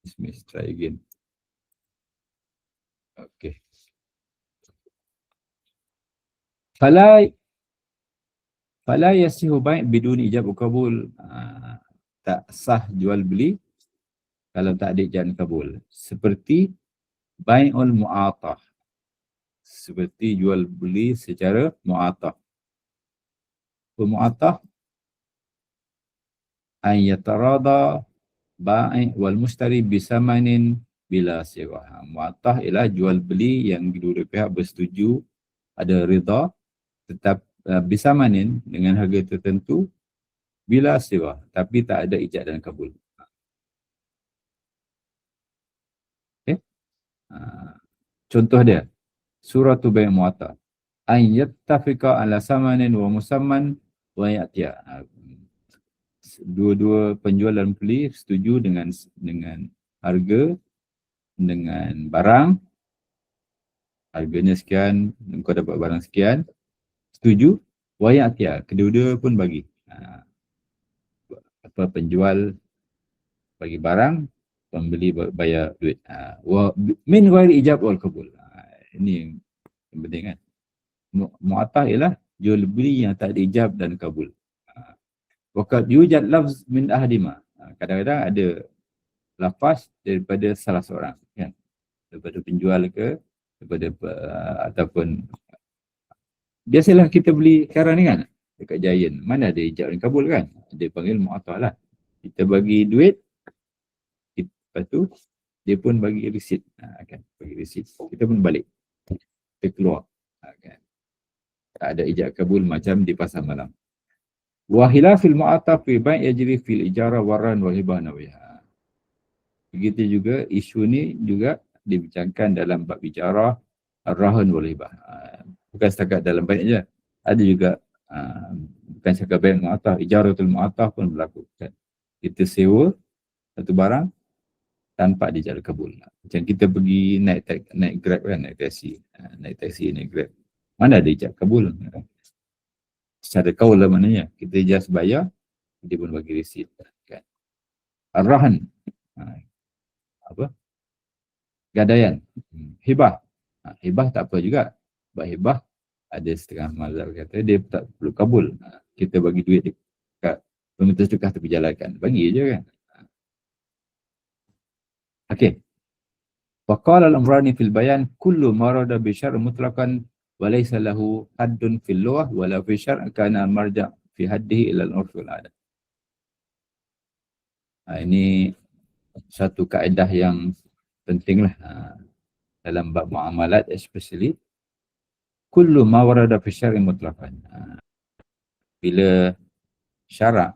Dismiss, try again. Okay. Fala yasihu bai' bidun ijab qabul. Tak sah jual beli kalau tak ada ijab kabul. Seperti bai'ul mu'atah. Seperti jual beli secara mu'atah. Mu'atah an yatarada bai' wal mushtari bisamanin bila sewa. Mu'atah ialah jual beli yang kedua pihak bersetuju, ada rida, tetap bisamanin dengan harga tertentu bila sewa, tapi tak ada ijab dan kabul. Okay. Contoh dia, suratu bai' mu'atah. An yattafiqa ala samanin wa musamman wa ya'tiya. Dua-dua penjual dan pembeli setuju dengan harga, dengan barang, harganya sekian, kau dapat barang sekian, setuju, wa ya'tiya, kedua-dua pun bagi. Penjual bagi barang, pembeli bayar duit. Min ghairi ijab wal qabul. Ini yang penting kan. Mu'atah ialah jual beli yang tak ada ijab dan kabul. Waqad yujad lafz min ahadima. Kadang-kadang ada lafaz daripada salah seorang kan. Daripada penjual ke, daripada ataupun biasalah kita beli sekarang ni kan dekat Giant. Mana ada ijab dan kabul kan? Dia panggil mu'atah lah. Kita bagi duit, lepas tu dia pun bagi resit. Kan? Bagi resit. Kita pun balik. Kita keluar. Kan? Tak ada ijab kabul macam di pasar malam. Wa khilafil mu'atah fi bai' yajri fil ijara waran wa hibah nawiha. Begitu juga isu ni juga dibincangkan dalam bab bicara ar-rahan wal hibah. Bukan setakat dalam bai' je. Ada juga bukan setakat bai' mu'atah, ijaratul mu'atah pun berlaku. Kan? Kita sewa satu barang tanpa dijal kabul. Macam kita pergi naik Grab kan, naik taksi, naik Grab. Mana ada ijab kabul? Secara kaul lah maknanya. Kita just bayar, dia pun bagi resit. Kan? Ar-rahan. Apa? Gadaian. Hibah. Hibah tak apa juga. Sebab hibah ada setengah mazhab kata dia tak perlu kabul. Kita bagi duit dekat pemerintah sedekah tepi jalan kan. Bagi je kan. Okey. Wa qala al-Amrani fil bayan kullu marada bi syar' mutlaqan wa laysa lahu haddun fil lughah wa la fi syar' kana marja' fi haddihi ila al-urf wal 'adat. Ini satu kaedah yang pentinglah dalam bab muamalat, especially kullu ma warada fi syar'i mutlaqan. Bila syarak,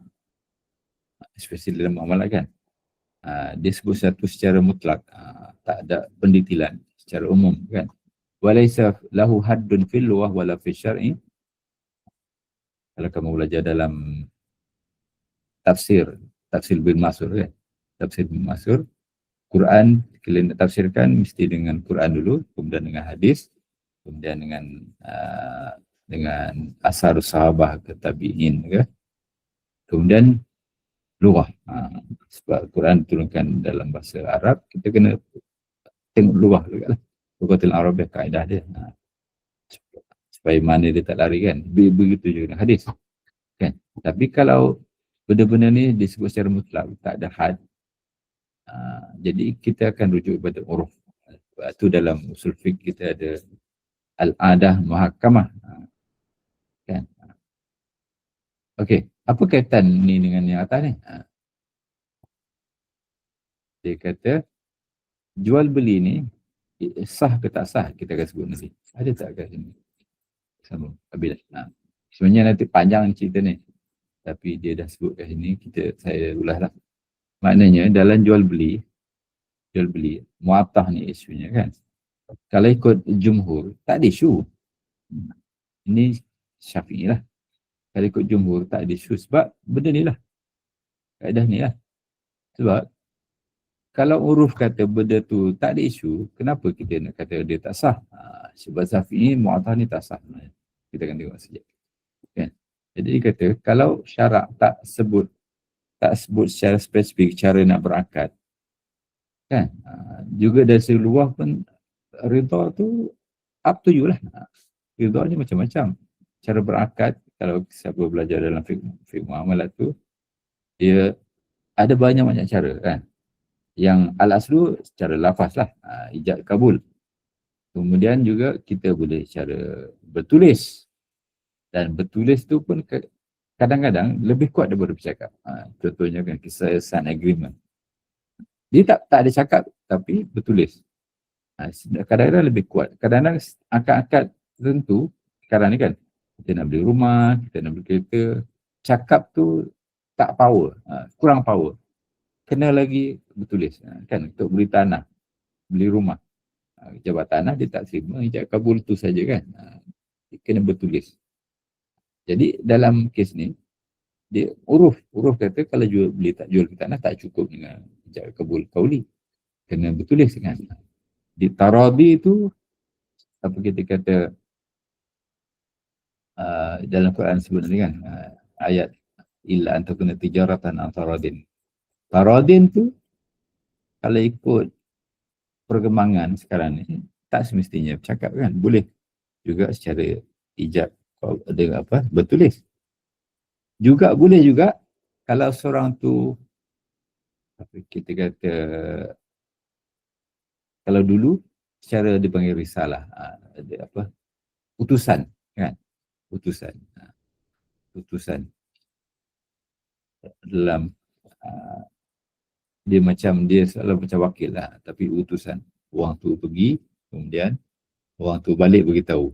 especially dalam muamalat kan, dia sebut satu secara mutlak, tak ada pendetilan secara umum kan. Walaysa lahu haddun fil lughah wala fi syar'i. Kalau kamu belajar dalam tafsir bin Masur kan. Tafsir bin Masur, Quran kalian tafsirkan mesti dengan Quran dulu, kemudian dengan hadis, kemudian dengan asar sahabah ke tabi'in ke. Kemudian lughah. Sebab Quran turunkan dalam bahasa Arab, kita kena tengok lughah juga lah. Lugatul Arabiah kaedah dia. Supaya mana dia tak lari kan. Begitu juga dengan hadis. Kan? Tapi kalau benda-benda ni disebut secara mutlak, tak ada had, jadi kita akan rujuk pada uruf. Itu dalam usul fiqh kita ada al-adah muhakkamah. Kan? Okey, apa kaitan ni dengan yang atas ni? Dia kata jual beli ni sah ke tak sah, kita akan sebut nanti. Ada tak kat sini? Sambung. Habis dah. Sebenarnya nanti panjang cerita ni. Tapi dia dah sebut kat sini, saya ulas lah. Maknanya dalam jual beli, muatah ni isunya kan. Kalau ikut jumhur, tak ada isu. Ini Syafi'i lah. Kalau ikut jumhur, tak ada isu. Sebab benda ni lah. Kaedah ni lah. Sebab kalau uruf kata benda tu tak ada isu, kenapa kita nak kata dia tak sah? Sebab Syafi'i, muatah ni tak sah. Kita akan tengok sekejap. Kan? Jadi dia kata, kalau syarak tak sebut secara spesifik cara nak berakad, kan? Juga dari segi luar pun rida tu up to you lah. Rida ni macam-macam. Cara berakad, kalau siapa belajar dalam fiqh muamalat tu, dia ada banyak-banyak cara kan. Yang al-aslu secara lafaz lah, ijab kabul. Kemudian juga kita boleh cara bertulis. Dan bertulis tu pun kadang-kadang lebih kuat daripada bercakap. Contohnya kan kisah sign agreement. Dia tak ada cakap tapi bertulis. Kadang-kadang lebih kuat. Kadang-kadang akad-akad tertentu, sekarang ni kan, kita nak beli rumah, kita nak beli kereta, cakap tu tak power, kurang power. Kena lagi bertulis. Kan untuk beli tanah, beli rumah. Jabat tanah dia tak terima, ijab kabul tu saja kan. Dia kena bertulis. Jadi dalam kes ni, dia uruf kata kalau jual beli tanah tak cukup dengan ijab kabul kauli. Kena bertulis kan. Di taradi tu, apa kita kata, dalam Quran sebut ni kan, ayat illa antakuna tijaratan antaradin. Taradin tu kalau ikut perkembangan sekarang ni tak semestinya bercakap kan, boleh juga secara ijab dengan apa, bertulis. Juga boleh juga kalau seorang tu, apa kita kata, kalau dulu secara dipanggil risalah, ada apa, utusan kan, utusan dalam dia selalu macam wakil lah, tapi utusan. Orang tu pergi, kemudian orang tu balik beritahu.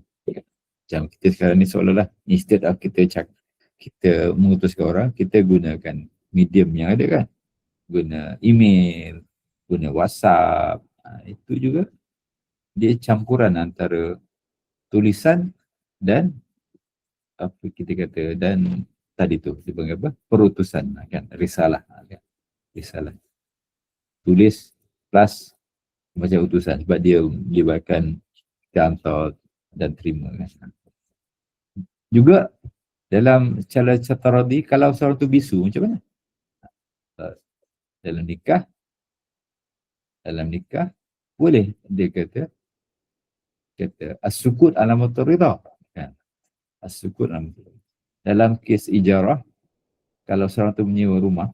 Macam kita sekarang ni seolah-olah instead of kita mengutuskan orang, kita gunakan medium yang ada kan. Guna email, guna WhatsApp. Itu juga dia campuran antara tulisan dan apa kita kata, dan tadi tu dipanggil apa? Perutusan kan, risalah kan. Risalah. Tulis plus macam utusan sebab dia libatkan kita hantar dan terima kan. Juga dalam cara taradi, kalau seorang tu bisu macam mana? Dalam nikah boleh dia kata as-sukut alamatur ridha kan. As-sukut alamatur ridha. Dalam kes ijarah, kalau seorang tu menyewa rumah,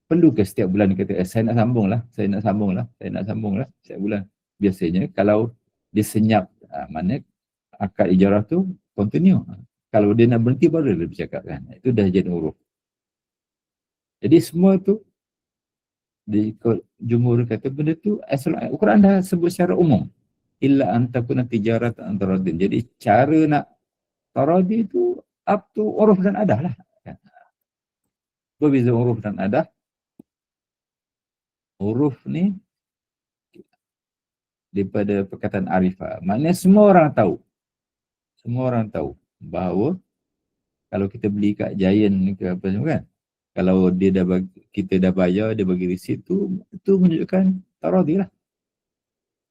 perlu ke setiap bulan dia kata saya nak sambung lah setiap bulan? Biasanya kalau dia senyap, mana akad ijarah tu continue. Kalau dia nak berhenti baru dia bercakap kan. Itu dah jadi uruf. Jadi semua tu di jumhur kata benda tu asal Al-Quran dah sebut secara umum. Illa antakuna tijarat antaradin. Jadi cara nak taradi tu up to uruf dan adah lah. Berbeza uruf dan adah. Uruf ni daripada perkataan arifah. Maknanya semua orang tahu bahawa kalau kita beli kat Giant ke apa semua kan, kalau dia dah kita dah bayar, dia bagi resit tu, itu menunjukkan taradi lah.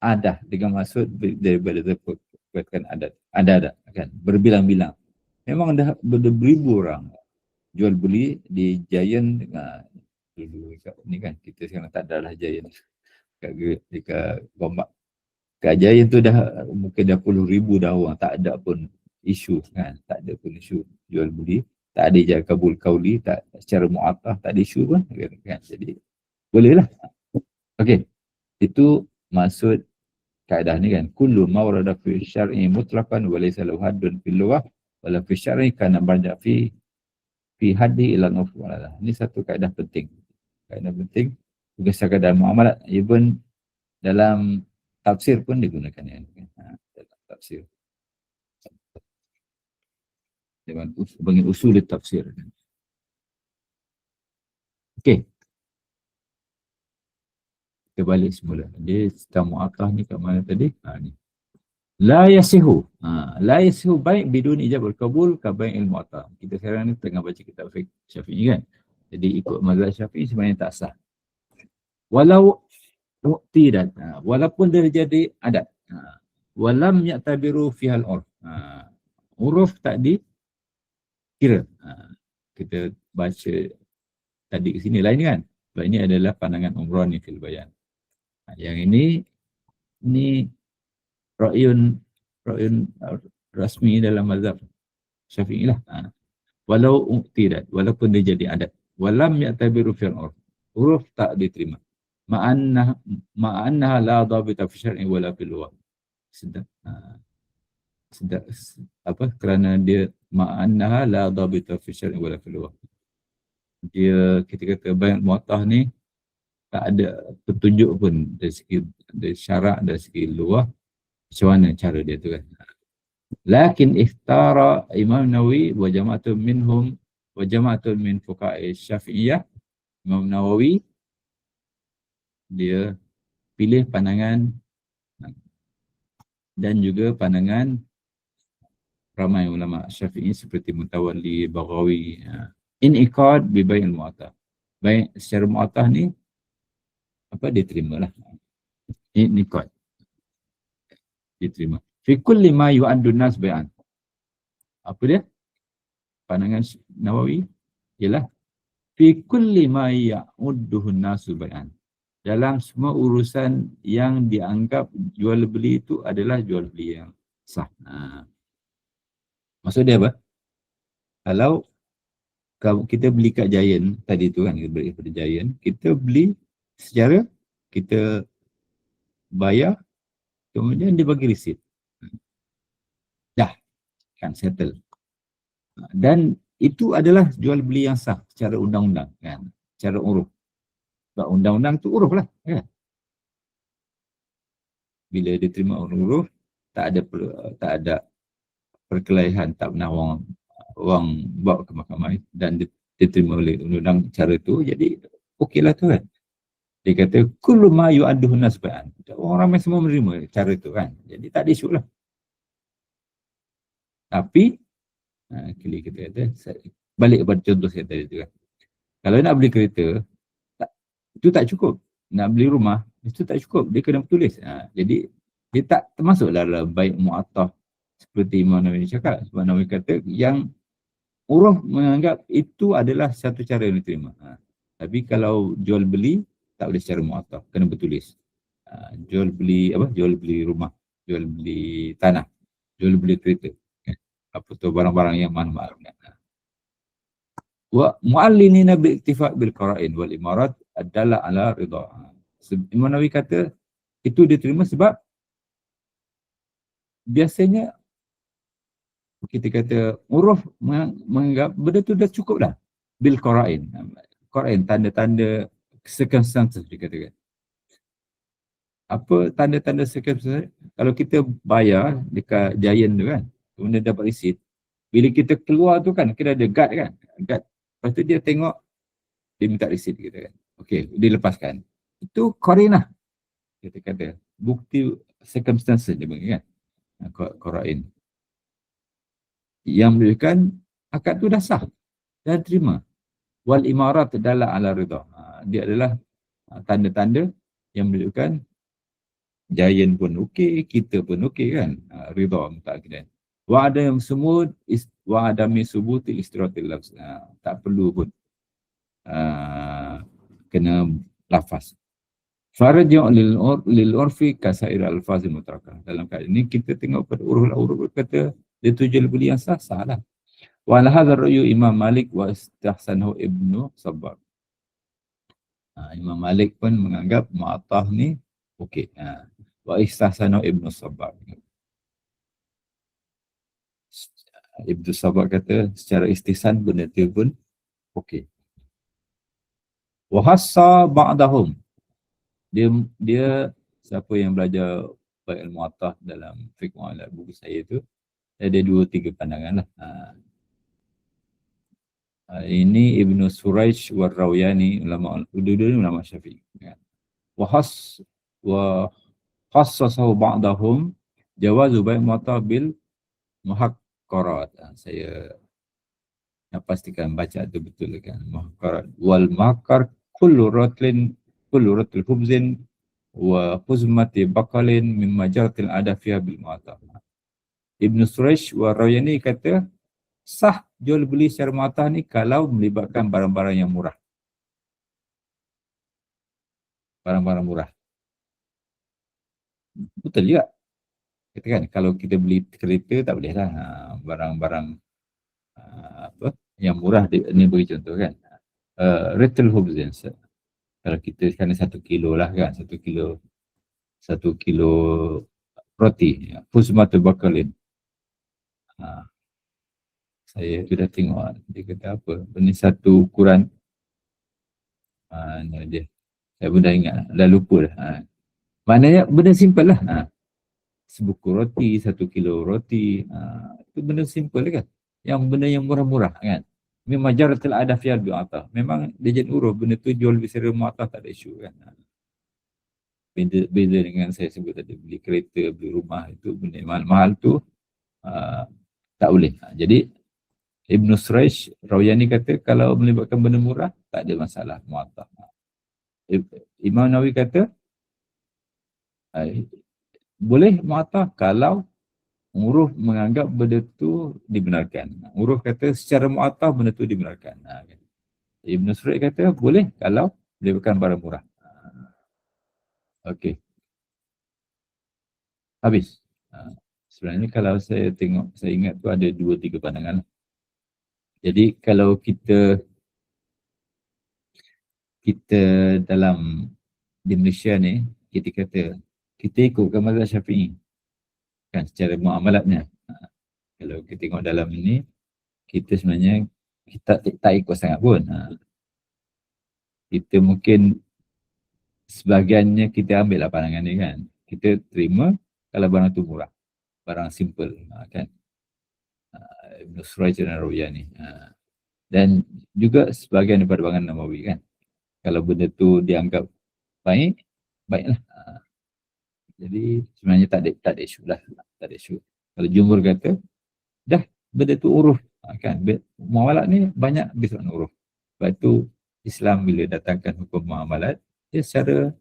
Adah dengan maksud daripada perkataan adat. Ada kan, berbilang-bilang. Memang dah beribu orang jual beli di Giant dengan dulu ni kan, kita sekarang tak ada lah Giant. dekat Gombak. Kat Giant tu dah mungkin dah puluh ribu dah orang, tak ada pun isu kan, tak ada pun isu jual beli, tak ada ijazah kabul kauli, tak secara mu'atah tak ada isu pun kan. Jadi boleh lah. Okey, itu maksud kaedah ni kan, kullu ma warada fi syar'i mutlaqan wa laysa lahu haddun fil lughah wala fi syar'i kana barja fi haddi ila nufwala. Ini satu kaedah penting. Kaedah penting bukan sekadar muamalat, even dalam tafsir pun digunakan kan. Dalam tafsir. Dengan usul tafsir. Okey. Kita balik semula. Dia tentang mu'atah ni kat mana tadi? Ni. La yasihu. La yasihu baik bidun ijab al-kabul ka baik al-mu'atah. Kita sekarang ni tengah baca kitab fiqh Syafi'i kan. Jadi ikut mazhab Syafi'i sebenarnya tak sah. Walau tidak. Walaupun dia jadi adat. Walam ya'tabiru fihal urf. Uruf tak dikira. Kita baca tadi ke sini lain kan. Sebab ini adalah pandangan Umrani fil bayan. Yang ini ra'yun rasmi dalam mazhab Syafi'i lah. Walau tidak, walaupun dia jadi adat. Walam ya'tabiru fil urf. Uruf tak diterima. Ma'annaha la dhabita fi syar'i wala fil lughah. Sedap. Kerana dia ma'annaha la dhabita fi syar'i wala fil lughah. Dia kita kata bayan mu'atah ni tak ada petunjuk pun dari syarak, dari segi lughah macam mana cara dia tu kan. Lakin ikhtara Imam Nawawi wa jama'atun minhum wa jama'atun min fuqaha'i Syafi'iyah. Imam Nawawi dia pilih pandangan dan juga pandangan ramai ulama Syafi'i seperti Mutawalli, Baghawi, in'iqad bi bai'il mu'atah. Baik secara mu'atah ni diterimalah. In'iqad. Diterima. Fi kulli ma yu'addu nas bai'an. Apa dia? Pandangan Nawawi ialah fi kulli ma ya'udduhu nasu bai'an. Dalam semua urusan yang dianggap jual beli itu adalah jual beli yang sah. Maksud dia apa? Kalau kita beli kat Giant tadi tu kan, kita beli kat Giant, kita beli secara kita bayar, kemudian dia bagi resit. Dah, kan settle. Dan itu adalah jual beli yang sah secara undang-undang kan, secara uruf. Sebab undang-undang tu uruf lah kan. Bila dia terima uruf, tak ada perkelahian, tak pernah orang bawa ke mahkamah dan diterima oleh undang-undang cara tu, jadi okeylah tu kan. Dia kata kullu ma yu'adduhu nas bai'an. Orang ramai semua menerima cara tu kan. Jadi tak ada isu lah. Tapi kita kata balik kepada contoh saya tadi tu kan. Kalau nak beli kereta, itu tak cukup. Nak beli rumah, itu tak cukup. Dia kena bertulis. Jadi dia tak termasuk dalam baik mu'atah seperti Imam Nawawi cakap. Sebab Nawawi kata yang uruf menganggap itu adalah satu cara yang diterima. Tapi kalau jual beli, tak boleh secara mu'atah, kena bertulis. Jual beli rumah, jual beli tanah, jual beli kereta. Apa tu barang-barang yang mahal-mahal. Wa mu'allinina bi iktifaq bil qara'in wal imarat adalah ala ridha. Imam Nawawi kata itu diterima sebab biasanya kita kata uruf menganggap benda tu dah cukup dah. Bil qara'in. Qara'in tanda-tanda circumstances dikatakan. Apa tanda-tanda circumstances? Kalau kita bayar dekat Giant tu kan, kemudian dapat resit, bila kita keluar tu kan, kita ada guard kan, guard. Lepas tu dia tengok, dia minta resit kita kan. Okey, dilepaskan. Itu qarinah. Kita kata, bukti circumstances dia bagi kan. Qara'in. Yang menunjukkan akad tu dah sah, dah terima. Wal imarat adalah ala ridha. Dia adalah tanda-tanda yang menunjukkan Giant pun okey, kita pun okey kan. Ridha mutakidan. Wa ada yang semua wa adami subuti istiratil lafz. Tak perlu pun kena lafaz. Faraj' lil urfi kasair alfazil mutrakah. Dalam keadaan ini kita tengok pada uruf kata dia tu jual beli yang sah, salah. Wa ala hadha ra'yu Imam Malik wa istahsanahu Ibnu Sabbar. Imam Malik pun menganggap mu'attah ni okey. Wa istahsanahu Ibnu Sabbar. Ibnu Sabbar kata secara istihsan benda tu pun okey. Wa hassa ba'dahum. Dia siapa yang belajar baik al-mu'attah dalam fiqh mu'amalat buku saya tu, ada 2-3 pandangan lah. Ini Ibnu Suraj wa Rawayani, ulama dua-dua ulama Syafi'i. Wa khassasahu ba'dahum jawazu bai' mu'attah bil muhaqqarat. Saya nak pastikan baca tu betul kan. Muhaqqarat wal makar kullu ratl khubzin wa huzmati baqalin mimma jaratil ada fiha bil mu'attah. Ibnu Suraj wa Rawayani kata sah jual beli secara mu'attah ni kalau melibatkan barang-barang yang murah. Barang-barang murah. Betul juga. Katakan kalau kita beli kereta tak boleh lah. Barang-barang apa yang murah ni bagi contoh kan. Retail hubzin. Kalau kita sekarang 1 kilo lah kan. 1 kilo roti. Huzmatu bakalin. Saya sudah tengok dia kata apa. Ini satu ukuran. Dia. Saya pun dah ingat. Dah lupa dah. Maknanya benda simple lah. Sebuku roti, 1 kilo roti. Itu benda simple kan. Yang benda yang murah-murah kan. Memang jaratil ada fi'al bi'atah. Memang dia jadi uruf. Benda tu jual secara mu'atah tak ada isu kan. Beza dengan saya sebut tadi. Beli kereta, beli rumah. Itu benda mahal-mahal tu tak boleh. Jadi Ibnu Suraj Rawayani kata kalau melibatkan benda murah tak ada masalah mu'attah. Imam Nawawi kata boleh mu'attah kalau uruf menganggap benda tu dibenarkan. Uruf kata secara mu'attah benda tu dibenarkan. Ibnu Suraj kata boleh kalau melibatkan barang murah. Okey. Habis. Sebenarnya kalau saya tengok, saya ingat tu ada 2-3 pandangan. Jadi kalau kita dalam di Malaysia ni, kita kata kita ikutkan mazhab Syafi'i kan secara muamalatnya. Kalau kita tengok dalam ini, kita sebenarnya kita tak ikut sangat pun. Kita mungkin sebahagiannya kita ambil lah pandangan ni kan. Kita terima kalau barang tu murah, barang simple kan. Ibnu Suraj dan Rawayani. Dan juga sebahagian daripada pandangan Nawawi kan. Kalau benda tu dianggap baik, baiklah. Jadi sebenarnya tak ada isu lah. Tak ada isu. Kalau jumhur kata, dah benda tu uruf. Kan. Muamalat ni banyak bisaan uruf. Sebab itu Islam bila datangkan hukum muamalat, dia secara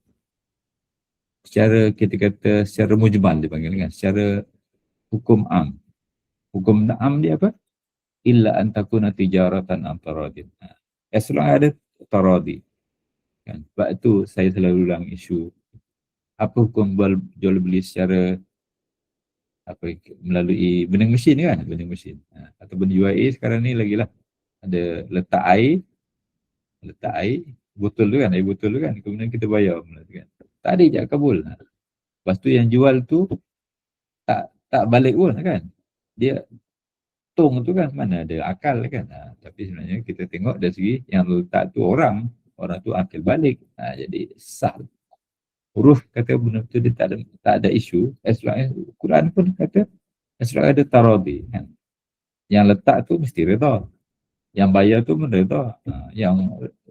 kita kata secara mujmal dipanggil kan. Secara hukum am. Hukum am dia apa? Illa antakuna tijaratan antaradin. As long ada taradi. Kan? Sebab itu saya selalu ulang isu apa hukum jual beli secara melalui vending mesin kan, vending mesin. Ataupun UIA sekarang ni lagi lah. Ada letak air botol tu kan, air botol tu kan, kemudian kita bayar kan. Tak ada ijab kabul. Lepas tu yang jual tu tak balik pun kan. Dia tong tu kan mana ada akal kan. Tapi sebenarnya kita tengok dari segi yang letak tu orang tu akal balik. Jadi sah. Huruf kata benda tu dia tak ada isu. Quran pun kata as long ada taradi kan. Yang letak tu mesti reda. Yang bayar tu pun reda. Yang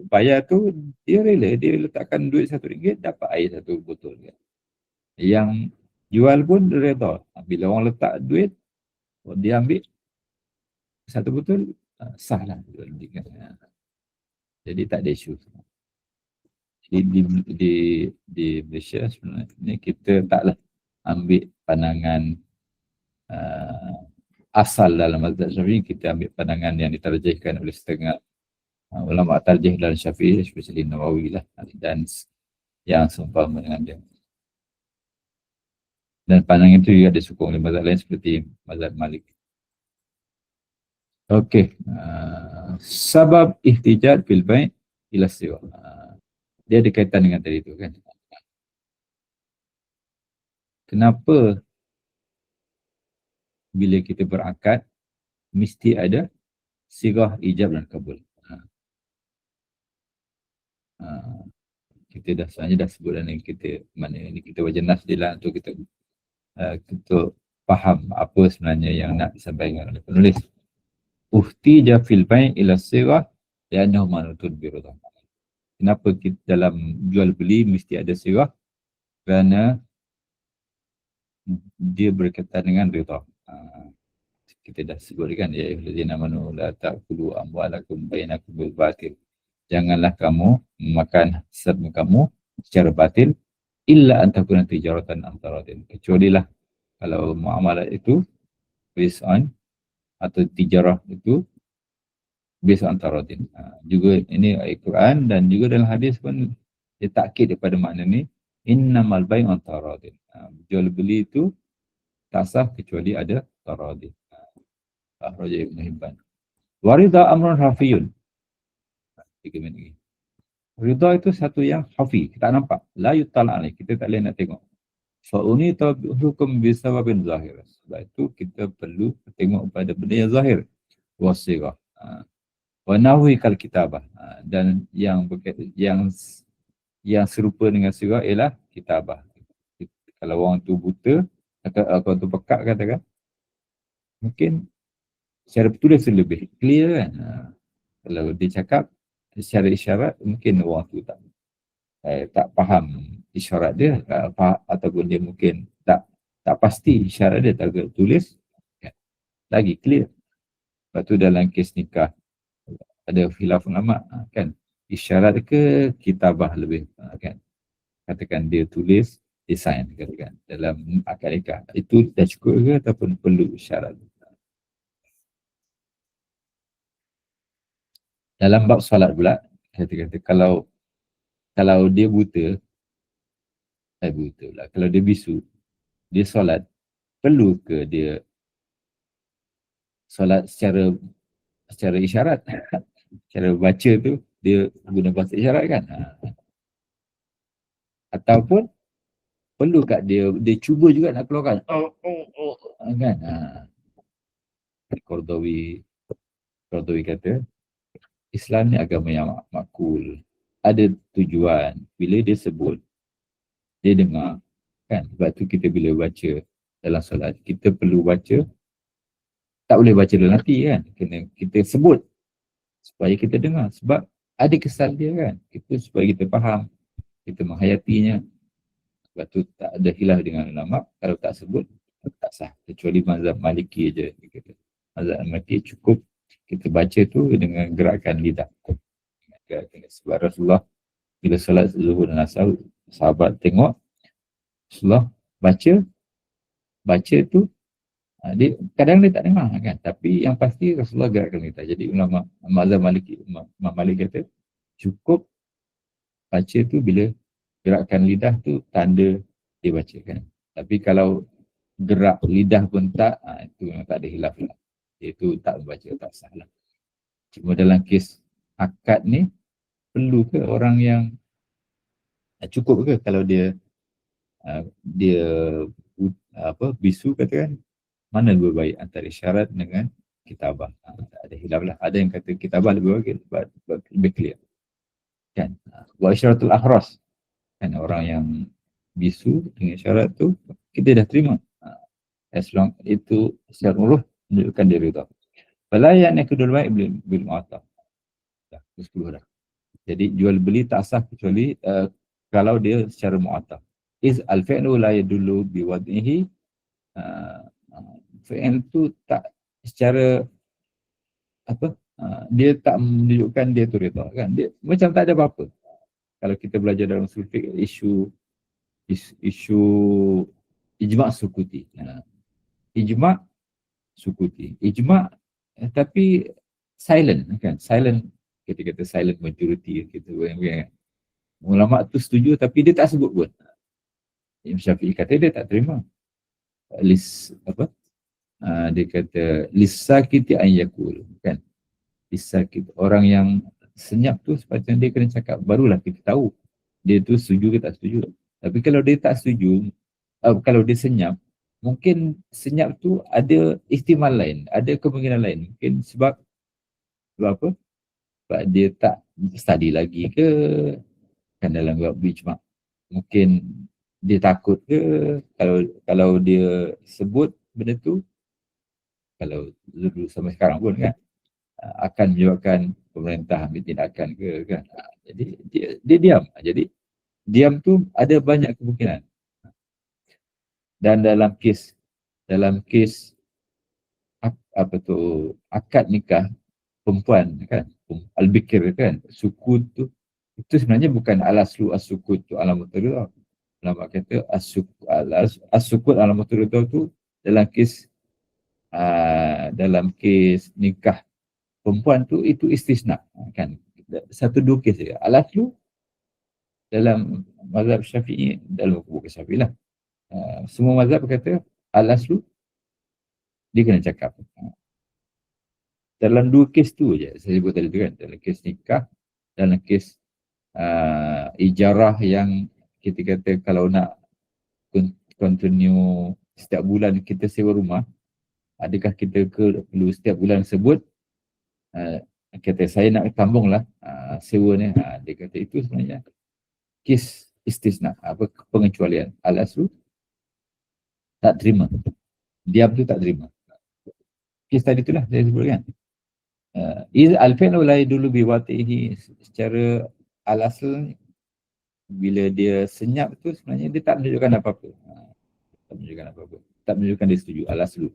bayar tu dia rela, dia letakkan duit RM1 dapat air 1 botol kan. Yang jual pun reda. Bila orang letak duit dia ambil 1 botol sah lah. Jadi tak ada isu. Di Malaysia sebenarnya kita taklah ambil pandangan asal dalam mazhab Syafi'i. Kita ambil pandangan yang ditarjihkan oleh setengah ulama tarjih dalam Syafi'i, especially Nawawi lah. Dan yang seumpama dengan dia. Dan pandangan itu juga disokong oleh mazhab lain seperti mazhab Malik. Okey, sebab ihtijaj fil bai' ila siwa. Dia ada kaitan dengan tadi tu kan. Kenapa bila kita berakad mesti ada sirah ijab dan kabul. Kita dah sebenarnya dah sebut dan kita mana ni kita baca nas dia lah untuk kita faham apa sebenarnya yang nak disampaikan oleh penulis. Uhtija fil bai' ila sirah li'annahu manutun bi ridha. Kenapa kita dalam jual beli mesti ada sirah? Kerana dia berkaitan dengan ridha. Kita dah sebut kan, ya ayyuhallazina amanu la ta'kulu amwalakum bainakum bil batil. Janganlah kamu makan harta kamu secara batil illa an takuna tijaratan an taradin. Kecuali lah kalau muamalah itu based on atau tijarah itu based on taradin. Juga ini ayat Quran dan juga dalam hadis pun dia takkid daripada makna ni innamal bai' an taradin. Jual beli itu tak sah kecuali ada taradin. Raja Ibn Hibban. Warida amrun hafiyun. 3 minit lagi. Ridha itu satu yang hafi, kita tak nampak. La yutala alaih, kita tak boleh nak tengok. Fa'uni hukum bisababin zahir. Sebab itu kita perlu tengok pada benda yang zahir. Wasirah. Wa nahwi kal kitabah. Dan yang serupa dengan sirah ialah kitabah. Kalau orang tu buta, atau tu pekak katakan, mungkin secara bertulis lebih clear kan. Kalau dia cakap secara isyarat, mungkin orang tu tak faham isyarat dia, ataupun dia mungkin tak pasti isyarat dia, tak tulis kan. Lagi clear. Lepas tu dalam kes nikah ada khilaf ulama kan, isyarat ke kitabah lebih kan. Katakan dia tulis, design katakan dalam akad nikah, itu dah cukup ke ataupun perlu isyarat? Dalam bab solat pula, kata-kata kalau dia buta pula, kalau dia bisu, dia solat, perlu ke dia solat secara isyarat? Cara baca tu, dia guna bahasa isyarat kan? Ataupun perlu kat dia cuba juga nak keluarkan? Kan? Qardawi kata, Islam ni agama yang makul. Ada tujuan. Bila dia sebut, dia dengar. Kan? Sebab tu kita bila baca dalam solat, kita perlu baca. Tak boleh baca dalam hati kan? Kena kita sebut supaya kita dengar. Sebab ada kesan dia kan? Supaya kita faham. Kita menghayatinya. Sebab tu tak ada khilaf dengan ulama. Kalau tak sebut, tak sah. Kecuali mazhab Maliki je. Mazhab Maliki cukup kita baca tu dengan gerakan lidah. Sebab Rasulullah bila solat zuhur dan asar, sahabat tengok Rasulullah baca tu, dia kadang dia tak dengar kan, tapi yang pasti Rasulullah gerakkan lidah. Jadi ulama mazhab Maliki, Imam Malik kata cukup baca tu bila gerakan lidah tu tanda dia baca kan. Tapi kalau gerak lidah pun tak, itu memang tak ada khilaf lah. Itu tak membaca, tak sah lah. Cuma dalam kes akad ni, perlu ke orang yang cukup ke kalau dia bisu katakan, mana lebih baik antara syarat dengan kitabah? Ada khilaf lah. Ada yang kata kitabah lebih baik, lebih clear kan. Wa isyaratul ahras kan, orang yang bisu dengan syarat tu kita dah terima, as long itu secara uruf menunjukkan dia ridha. Fala yakul baik bil mu'attah. Dah 10 dah. Jadi jual beli tak sah kecuali kalau dia secara mu'attah. Is al-fi'lu la yadullu bi wad'ihi. Fi'il tu tak secara dia tak menunjukkan dia tu ridha kan. Dia macam tak ada apa-apa. Kalau kita belajar dalam usul fiqh, isu ijma' sukuti. Ijma' sukuti. Ijma' tapi silent kan. Silent, kita kata silent majority kita kan. ulama tu setuju tapi dia tak sebut pun. Imam Syafi'i kata dia tak terima. Dia kata lisakiti an yakul, kan? Lisakit, orang yang senyap tu sepatutnya dia kena cakap, barulah kita tahu dia tu setuju ke tak setuju. Tapi kalau dia tak setuju, kalau dia senyap, mungkin senyap tu ada ihtimal lain, ada kemungkinan lain. Mungkin sebab apa? Sebab dia tak study lagi ke, kan dalam bab ijma'. Mungkin dia takut ke, kalau dia sebut benda tu, kalau dulu sampai sekarang pun kan, akan menyebabkan pemerintah ambil tindakan ke kan. Jadi dia diam. Jadi diam tu ada banyak kemungkinan. Dan dalam kes apa tu, akad nikah perempuan kan, al-bikir kan, sukut tu, itu sebenarnya bukan al-aslu as-sukut tu alamatul ridha. Ulama kata as-sukut alamatul ridha tu dalam kes nikah perempuan tu itu istisna kan. Satu dua kes saja. Al-aslu dalam mazhab Syafi'i, dalam buku Syafi'i lah. Semua mazhab kata al-aslu dia kena cakap. Dalam dua kes tu je saya sebut tadi tu kan, dalam kes nikah, dalam kes ijarah yang kita kata kalau nak continue setiap bulan kita sewa rumah, adakah kita perlu setiap bulan sebut kata saya nak tambung lah sewa ni, dia kata itu sebenarnya kes istisna, apa pengecualian. Al-aslu tak terima, diam tu tak terima. Kes tadi itulah saya sebutkan. Al-fi'lu la yadullu biwatihi, secara al-asl bila dia senyap tu sebenarnya dia tak menunjukkan apa-apa. Tak menunjukkan dia setuju. Al-aslu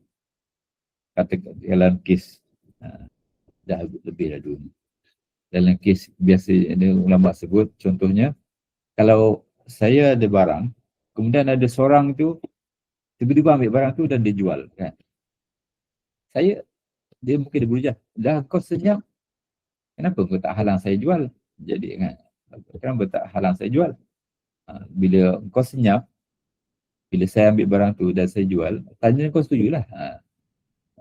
kata dalam kes dah lebih dah dulu. Dalam kes biasa ada ulama sebut, contohnya kalau saya ada barang, kemudian ada seorang tu tiba-tiba ambil barang tu dan dia jual kan. Dia mungkin dia berhujah, dah kau senyap, kenapa kau tak halang saya jual? Jadi kan, kenapa tak halang saya jual? Bila kau senyap, bila saya ambil barang tu dan saya jual, tanya kau setujulah.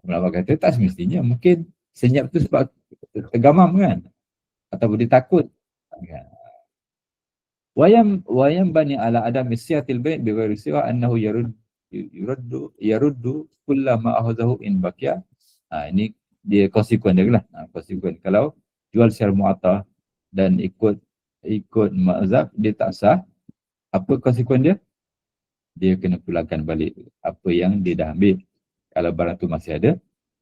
Ulama kata tak semestinya, mungkin senyap tu sebab tergamam kan, ataupun dia takut kan. Wayam bani ala adam isyatil bait bi ghairi siwa annahu yaruddu kullama akhadhahu in baqiya. Ini dia konsekuen dia lah. Konsekuen kalau jual secara mu'attah dan ikut mazhab dia tak sah, apa konsekuen dia? Dia kena pulangkan balik apa yang dia dah ambil kalau barang tu masih ada.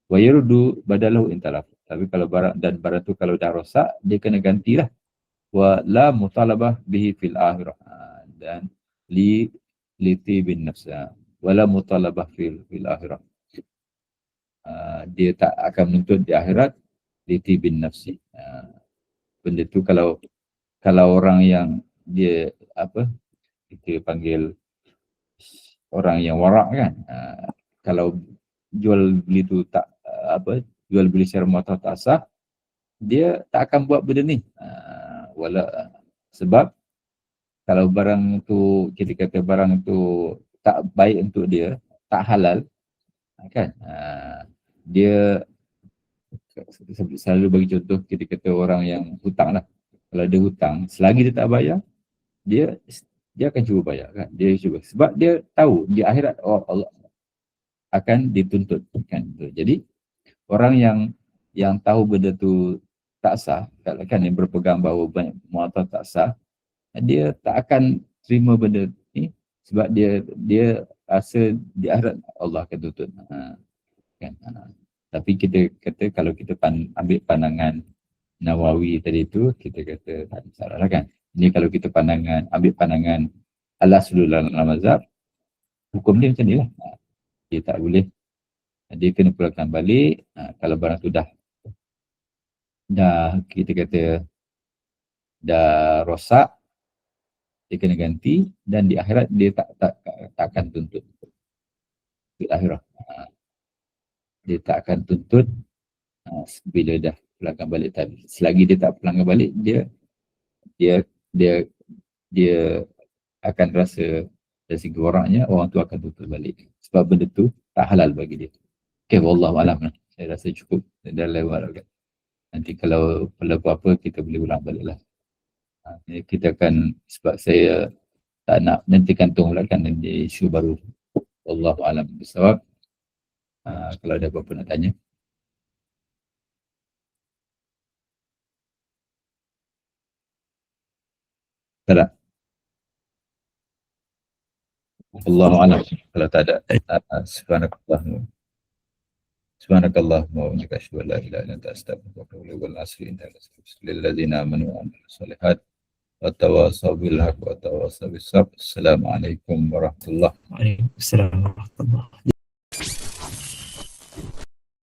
Wa yaruddu badalahu in talaf. Tapi kalau barang tu kalau dah rosak, dia kena gantilah. Wa la mutalabah bihi fil akhirah. Dan liti bin nafsa. Wa la mutalabah fil akhirah. Dia tak akan menuntut di akhirat liti bin nafsi. Benda tu kalau orang yang dia kita panggil orang yang warak kan, kalau jual beli tu tak jual beli secara mu'attah tak sah, dia tak akan buat benda ni. Sebab kalau barang tu kita kata barang tu tak baik untuk dia, tak halal kan, dia selalu bagi contoh, kita kata orang yang hutang lah. Kalau dia hutang, selagi dia tak bayar, dia akan cuba bayar kan. Dia cuba. Sebab dia tahu di akhirat Allah akan dituntut kan. Jadi orang yang tahu benda tu tak sah, kan yang berpegang bahawa mu'attah tak sah, dia tak akan terima benda ni sebab dia rasa di akhirat Allah akan tuntut. Kan. Tapi kita kata kalau kita ambil pandangan Nawawi tadi tu, kita kata tak salah lah kan. Ini kalau kita ambil pandangan al-aslu dalam mazhab, hukum dia macam ni lah. Dia tak boleh, dia kena pulangkan balik. Kalau barang tu dah kita kata dah rosak, dia kena ganti, dan di akhirat dia tak akan tuntut. Di akhirat dia tak akan tuntut bila dah pulangkan balik tadi. Selagi dia tak pulangkan balik, dia dia akan rasa dari segi waraknya, orang tu akan tutup balik. Sebab benda tu tak halal bagi dia. Okay, wallahualam lah. Saya rasa cukup dah lewat. Nanti kalau perlu apa-apa, kita boleh ulang balik lah. Kita akan, sebab saya tak nak nantikan tunglakan dan dia isu baru. Wallahualam bisawab. Kalau ada apa-apa nak tanya. Tak. Wallahualam. Kalau tak ada, subhanakallahumma wa bihamdika asyhadu an la ilaha illa anta astaghfiruka wa atubu ilaik. Wal asri innal ladzina amanu wa amilus solihat wa tawassaw bil haqqi wa tawassaw bis sabr. Assalamualaikum warahmatullahi wabarakatuh. Waalaikumsalam warahmatullahi wabarakatuh.